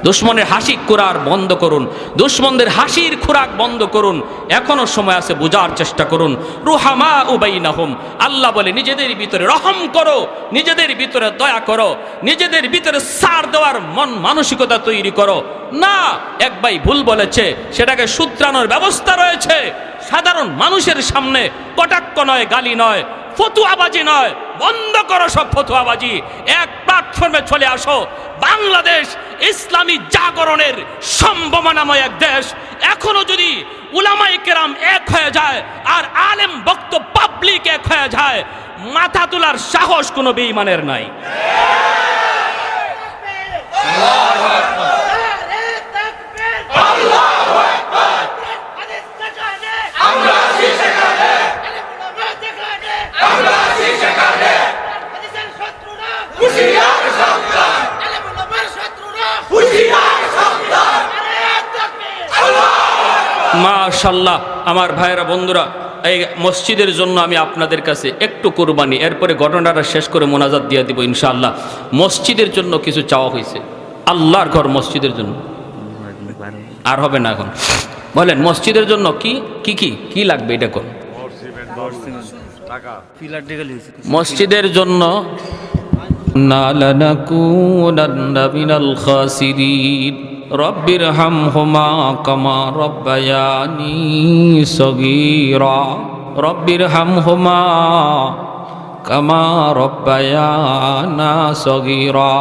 Speaker 1: দুশ্মনের হাসি খোরাক বন্ধ করুন, দুশ্মনদের হাসির খোরাক বন্ধ করুন। এখনো সময় আছে, বোঝার চেষ্টা করুন। রুহামা উবাইনাহুম, আল্লাহ বলে নিজেদের ভিতরে রহম করো, নিজেদের ভিতরে দয়া করো, নিজেদের ভিতরে ছাড় দেওয়ার মন মানসিকতা তৈরি করো। না, এক ভাই ভুল বলেছে, সেটাকে শুধরানোর ব্যবস্থা রয়েছে। সাধারণ মানুষের সামনে কটাক্ষ নয়, গালি নয়, ফতুয়াবাজি নয়, বন্ধ করো সব ফতুয়াবাজি। এক প্ল্যাটফর্মে চলে আসো। বাংলাদেশ ইসলামী জাগরণের সম্ভাবনাময় এক দেশ। এখনো যদি উলামায়ে কেরাম এক হয়ে যায় আর আলেম বক্ত পাবলিক এক হয়ে যায়, মাথা তোলার সাহস কোনো বেঈমানের নাই। মাশাআল্লাহ, আমার ভাইয়েরা, বন্ধুরা, এই মসজিদের জন্য আমি আপনাদের কাছে একটু কুরবানি, এরপরে ঘটনাটা শেষ করে মোনাজাত দিয়ে দিব ইনশাআল্লাহ। মসজিদের জন্য কিছু চাওয়া হয়েছে, আল্লাহর ঘর, মসজিদের জন্য। আর হবে না এখন, বলেন মসজিদের জন্য কি কি কি কি লাগবে এটা কোন? মসজিদের জন্য নালানাকুনান্না মিনাল খাসিরিন রব্বির হামহুমা কামা রব্বায়ানি সগীরা রব্বির হামহুমা কামা রব্বায়ানা সগীরা।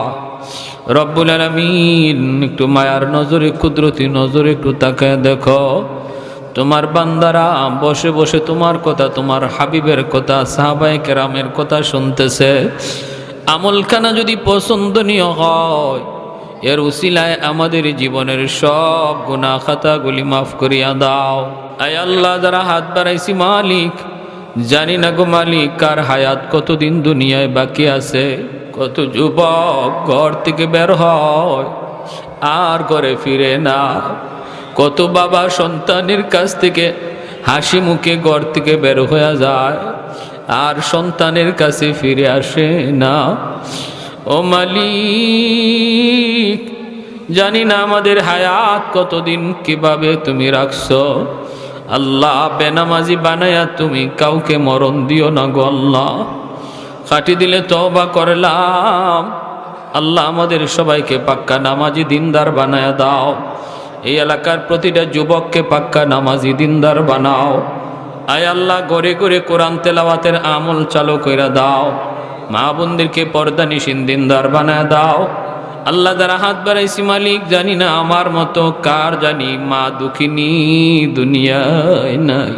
Speaker 1: রব্বুল আলামিন, একটু মায়ার নজরে, কুদরতি নজরে একটু তাকায় দেখো, তোমার বান্দারা বসে বসে তোমার কথা, তোমার হাবিবের কথা, সাহাবায়ে কেরামের কথা শুনতেছে। আমলখানা যদি পছন্দনীয় হয়, এর উসিলায় আমাদের জীবনের সব গুনাহ খাতাগুলি মাফ করিয়া দাও। আয় আল্লাহ, যারা হাত বাড়াইছি মালিক, জানি না গো মালিক, কার হায়াত কতদিন দুনিয়ায় বাকি আছে। কত যুবক ঘর থেকে বের হয় আর ঘরে ফিরে না, কত বাবা সন্তানের কাছ থেকে হাসি মুখে ঘর থেকে বের হয়ে যায় আর সন্তানের কাছে ফিরে আসে না। ও মালিক, জানি না আমাদের হায়াত কতদিন কিভাবে তুমি রাখছো। আল্লাহ, বেনামাজি বানায়া তুমি কাউকে মরণ দিও না গো আল্লাহ। খাটি দিলে তওবা করলাম। আল্লাহ, আমাদের সবাইকে পাক্কা নামাজি দিনদার বানায়া দাও। এই এলাকার প্রতিটা যুবককে পাক্কা নামাজি দিনদার বানাও। আয় আল্লাহ, ঘরে ঘরে কোরআন তেলাওয়াতের আমল চালু কইরা দাও। মা বোনদেরকে পর্দানিশীন দিনদার বানায় দাও। আল্লাহ, যারা হাত বাড়াইছি মালিক, জানি না আমার মতো কার জানি মা দুঃখিনী দুনিয়ায় নাই।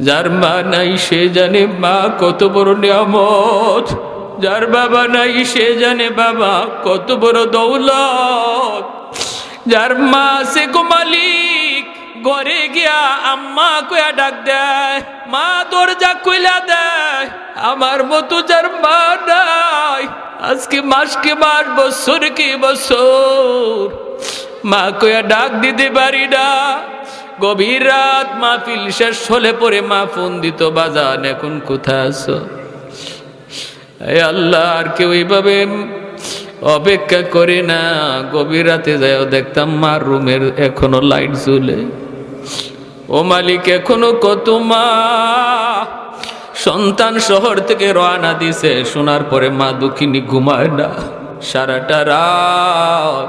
Speaker 1: যার মা নাই সে জানে মা কত বড় নিয়ামত, যার বাবা নাই সে জানে বাবা কত বড় দৌলত। যার মা আছে গো মালিক, ঘরে গিয়া আম্মা কইয়া ডাক দেয়, মা দরজা কইলা দেয়। আমার মতো যার মা নাই, আজকে মাসকে মাস, বছরকে বছর মা কইয়া ডাক দিতে পারি না। গভীর রাত মাহফিল শেষ হলে পরে মা ফোন দিত, বাজান এখন কোথায় আছো? আল্লাহ, আর কেউ এইভাবে অপেক্ষা করি না, গভীর রাতে যাও দেখতাম মার রুমের এখনো লাইট জ্বলে। ও মালিক, এখনো কত মা সন্তান শহর থেকে রওনা দিছে, শোনার পরে মা দুঃখিনী ঘুমায় না, সারাটা রাত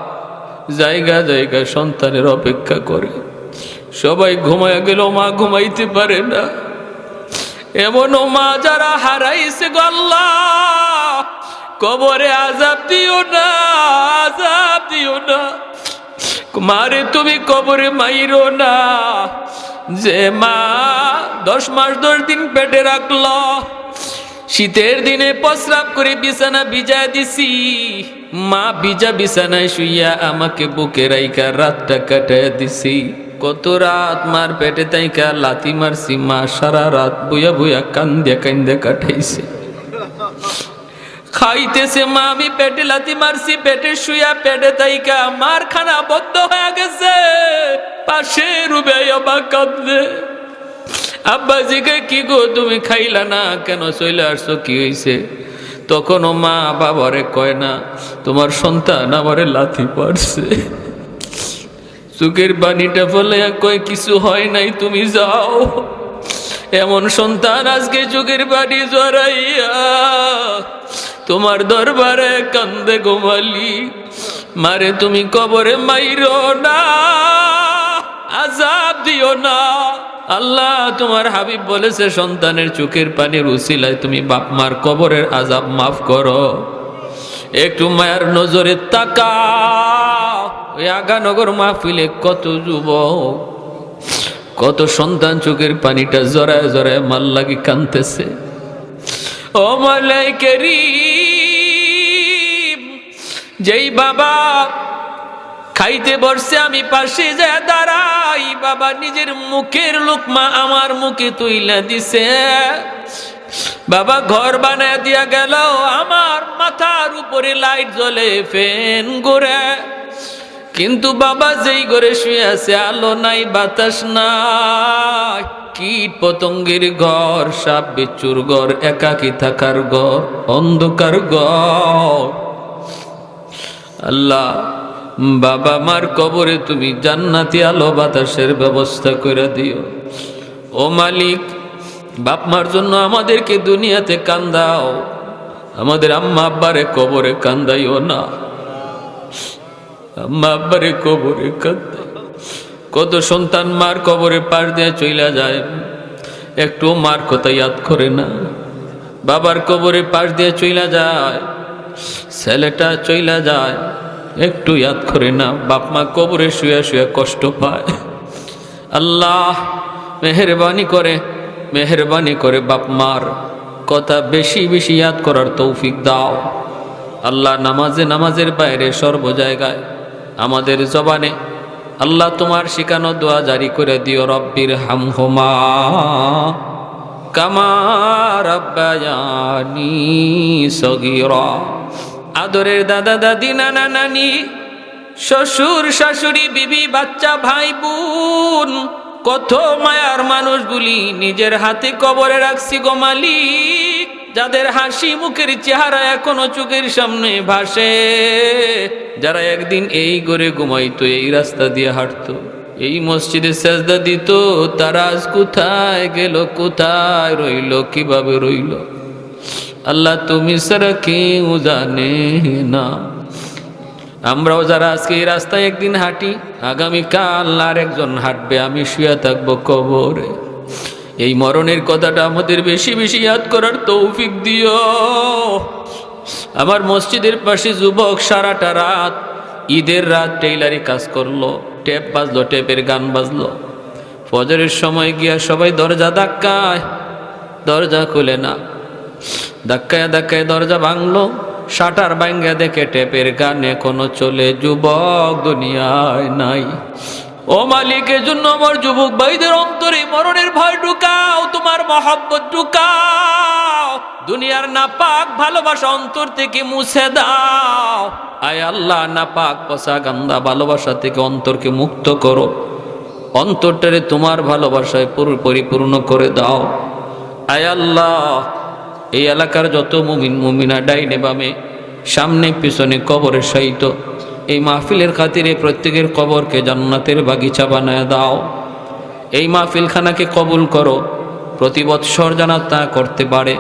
Speaker 1: জায়গা জায়গা সন্তানের অপেক্ষা করে। সবাই ঘুমায় গেল, মা ঘুমাইতে পারে না। এমনও মা যারা হারাইছে গো আল্লাহ, কবরে আযাব দিও না, আযাব দিও না মারে, তুমি কবরে মাইরো না। যে মা 10 মাস 10 দিন পেটে রাখলো, শীতের দিনে প্রস্রাব করে বিছানা ভিজায় দিছি, মা ভিজা বিছানায় শুইয়া আমাকে বুকে রাইখা রাতটা কাটায় দিছি। কত রাত মার পেটে তাইকা লাথি মারছি, মা সারা রাত বইয়া বইয়া কান্দে কান্দে কাটাইছে। খাইতেছে মা, আমি পেটে লাথি মারছি, পেটে শুইয়া পেটে তাইকা মার খানা বন্ধ হয়ে গেছে, পাশে রুবে আবার কাঁদবে। আব্বা জিকে, কি গো তুমি খাইলা না কেন, চলে আসছো, কি হইছে? তখনও মা বাবারে কয় না, তোমার সন্তান আমারে লাথি মারছে। চোখের পানিটা ফেলে কয়, কিছু হয় নাই, তুমি যাও। এমন সন্তান আজকে চোখের পানি জড়াইয়া তোমার দরবারে কান্দে গো মালিক। মারে তুমি কবরে মাইরো না, আযাব দিও না। আল্লাহ তোমার হাবিব বলেছে, সন্তানের চোখের পানির উসিলায় তুমি বাপ মার কবরের আযাব মাফ করো। একটু মায়ের নজরে তাকাও। ওই আগানগর মাহফিলে কত যুবক, কত সন্তান চোখের পানিটা জড়ায় জড়ায় মাল লাগি কাঁদতেছে। ও মাওলাই কারীম, যেই বাবা খাইতে বসছে আমি পাশে যায় দাঁড়াই, বাবা নিজের মুখের লোকমা আমার মুখে তুইলা দিছে। বাবা ঘর বানায় দিয়া গেল, আমার মাথার উপরে লাইট জ্বলে, ফ্যান ঘুরে, কিন্তু বাবা যেই ঘরে শুয়ে আছে আলো নাই, বাতাস নাই, কীট পতঙ্গের ঘর, সাপ বিচ্ছুর ঘর, একাকী থাকার ঘর, অন্ধকার ঘর। আল্লাহ, বাবা মার কবরে তুমি জান্নাতি আলো বাতাসের ব্যবস্থা করে দিও। ও মালিক, বাপ মার জন্য আমাদেরকে দুনিয়াতে কান্দাও, আমাদের আম্মা আব্বারে কবরে কান্দাইও না, আম্মা আব্বারে কবরে কান্দাই। কত সন্তান মার কবরে পাশ দিয়ে চইলা যায়, একটু মার কথা ইয়াদ করে না। বাবার কবরে পাশ দিয়ে চইলা যায়, ছেলেটা চইলা যায়, একটু ইয়াদ করে না। বাপ মা কবরে শুয়ে শুয়ে কষ্ট পায়। আল্লাহ মেহেরবানি করে, মেহেরবানি করে বাপ মার কথা বেশি বেশি ইয়াদ করার তৌফিক দাও। আল্লাহ নামাজে, নামাজের বাইরে সর্ব জায়গায় আমাদের জবানে আল্লাহ তোমার শিখানো দোয়া জারি করে দিও। রব্বির হামহুমা কামা রাব্বায়ানি সগীরা। আদরের দাদা দাদি, নানা নানি, শ্বশুর শাশুড়ি, বিবি বাচ্চা, ভাই বোন, কত মায়ার মানুষগুলি নিজের হাতে কবরে রাখছি গো মালিক, যাদের হাসি মুখের চেহারা এখনো চোখের সামনে ভাসে, যারা একদিন এই ঘরে ঘুমাইতো, এই রাস্তা দিয়ে হাঁটতো, এই মসজিদে সেজদা দিত, তারা আজ কোথায় গেল, কোথায় রইল, কিভাবে রইল? আল্লাহ তুমি ছাড়া কেউ জানে না। আমরাও যারা আজকে এই রাস্তায় একদিন হাঁটি, আগামীকাল আর একজন হাঁটবে, আমি শুয়ে থাকবো কবরে। এই মরণের কথাটা আমাদের বেশি বেশি ইয়াদ করার তৌফিক দিও। আমার মসজিদের পাশে যুবক সারাটা রাত, ঈদের রাত টেইলারি কাজ করলো, টেপ বাজলো, টেপের গান বাজলো, ফজরের সময় গিয়া সবাই দরজা ধাক্কায়, দরজা খুলে না, ধাক্কায় ধাক্কায় দরজা ভাঙলো, শাটার ভাঙ্গা দেখে টেপের গান এখনো চলে, যুবক দুনিয়ায় নাই। ও মালিকের জন্য আমার যুবক ভাইদের অন্তরে মরণের ভয় ঢুকাও, তোমার মহব্বত ঢুকাও, দুনিয়ার নাপাক ভালোবাসা অন্তর থেকে মুছে দাও। আয় আল্লাহ, নাপাক পচা গান্দা ভালোবাসা থেকে অন্তরকে মুক্ত করো, অন্তরটারে তোমার ভালোবাসায় পরিপূর্ণ করে দাও। আয় আল্লাহ, এই এলাকার যত মুমিন মুমিনা ডাইনে বামে সামনে পিছনে কবরের সহিত এই মাহফিলের খাতিরে প্রত্যেকের কবরকে জান্নাতের বাগিচা বানায় দাও। এই মাহফিলখানাকে কবুল করো। প্রতি বৎসর যেন তা করতে পারে।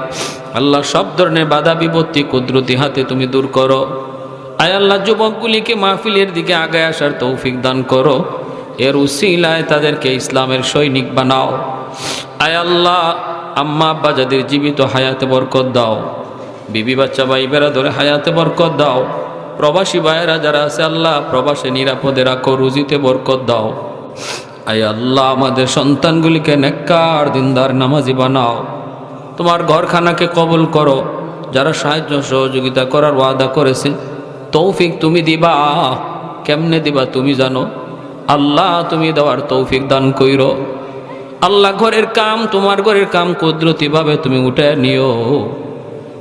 Speaker 1: আল্লাহ সব ধরনের বাধা বিপত্তি কুদরতি হাতে তুমি দূর করো। আয় আল্লাহ যুবকগুলিকে মাহফিলের দিকে আগায় আসার তৌফিক দান করো। এর উসিলায় তাদেরকে ইসলামের সৈনিক বানাও। আয় আল্লাহ আম্মা আব্বা যাদের জীবিত হায়াতে বরকত দাও, বিবি বাচ্চা ভাই বেড়াদরে হায়াতে বরকত দাও। প্রবাসী ভাইয়েরা যারা আছে আল্লাহ প্রবাসে নিরাপদে রাখো, রুজিতে বরকত দাও। আয় আল্লাহ আমাদের সন্তানগুলিকে নেককার দিনদার নামাজি বানাও। তোমার ঘরখানাকে কবুল করো। যারা সাহায্য সহযোগিতা করার ওয়াদা করেছে তৌফিক তুমি দিবা। কেমনে দিবা তুমি জানো। আল্লাহ তুমি দেওয়ার তৌফিক দান কইরো। আল্লাহ ঘরের কাম, তোমার ঘরের কাম কুদরতিভাবে তুমি উঠে নিও।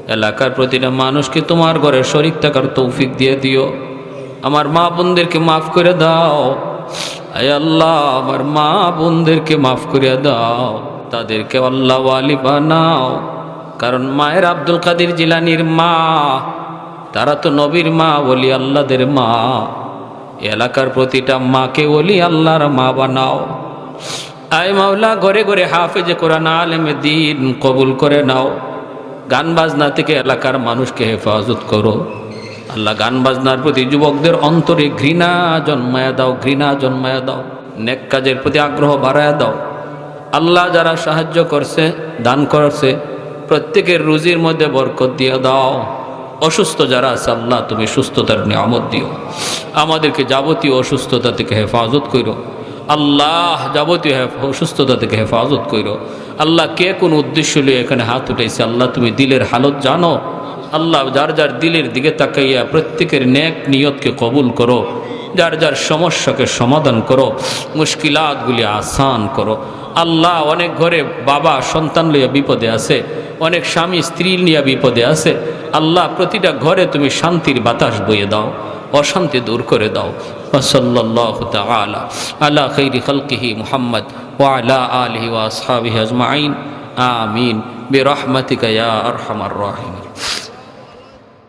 Speaker 1: এলাকার প্রতিটা মানুষকে তোমার ঘরে শরীক থাকার তৌফিক দিয়ে দিও। আমার মা বোনদেরকে মাফ করে দাও। আয় আল্লাহ আমার মা বোনদেরকে মাফ করে দাও। তাদেরকে আল্লাহ ওয়ালি বানাও। কারণ মায়ের আব্দুল কাদের জিলানির মা, তারা তো নবীর মা, ওলি আল্লাহদের মা। এলাকার প্রতিটা মাকে ওলি আল্লাহর মা বানাও। আয় মাওলা ঘরে ঘরে হাফেজে কোরআন আলেমে দ্বীন কবুল করে নাও। গান বাজনা থেকে এলাকার মানুষকে হেফাজত করো। আল্লাহ গান বাজনার প্রতি যুবকদের অন্তরে ঘৃণা জন্মায়া দাও, ঘৃণা জন্মায়া দাও। নেক কাজের প্রতি আগ্রহ বাড়ায়া দাও। আল্লাহ যারা সাহায্য করছে, দান করছে, প্রত্যেকের রুজির মধ্যে বরকত দিয়ে দাও। অসুস্থ যারা আছে আল্লাহ তুমি সুস্থতার নিয়ামত দিও। আমাদেরকে যাবতীয় অসুস্থতা থেকে হেফাজত করো। আল্লাহ যাবতীয় অসুস্থতা থেকে হেফাজত করো। আল্লাহ কে কোন উদ্দেশ্য নিয়ে এখানে হাত উঠেছে আল্লাহ তুমি দিলের হালত জানো। আল্লাহ যার যার দিলের দিকে তাকাইয়া প্রত্যেকের নেক নিয়তকে কবুল করো। যার যার সমস্যাকে সমাধান করো, মুশকিলাতগুলি আসান করো। আল্লাহ অনেক ঘরে বাবা সন্তান লইয়া বিপদে আছে, অনেক স্বামী স্ত্রী নিয়ে বিপদে আছে। আল্লাহ প্রতিটা ঘরে তুমি শান্তির বাতাস বইয়ে দাও, অশান্তি দূর করে দাও। সাল্লাল্লাহু তাআলা আলা খাইরি খালকিহি মুহাম্মদ ওয়া আলা আলিহি ওয়া আসহাবিহি আজমাইন। আমিন বিরহমাতিকা ইয়া আরহামার রাহিমিন।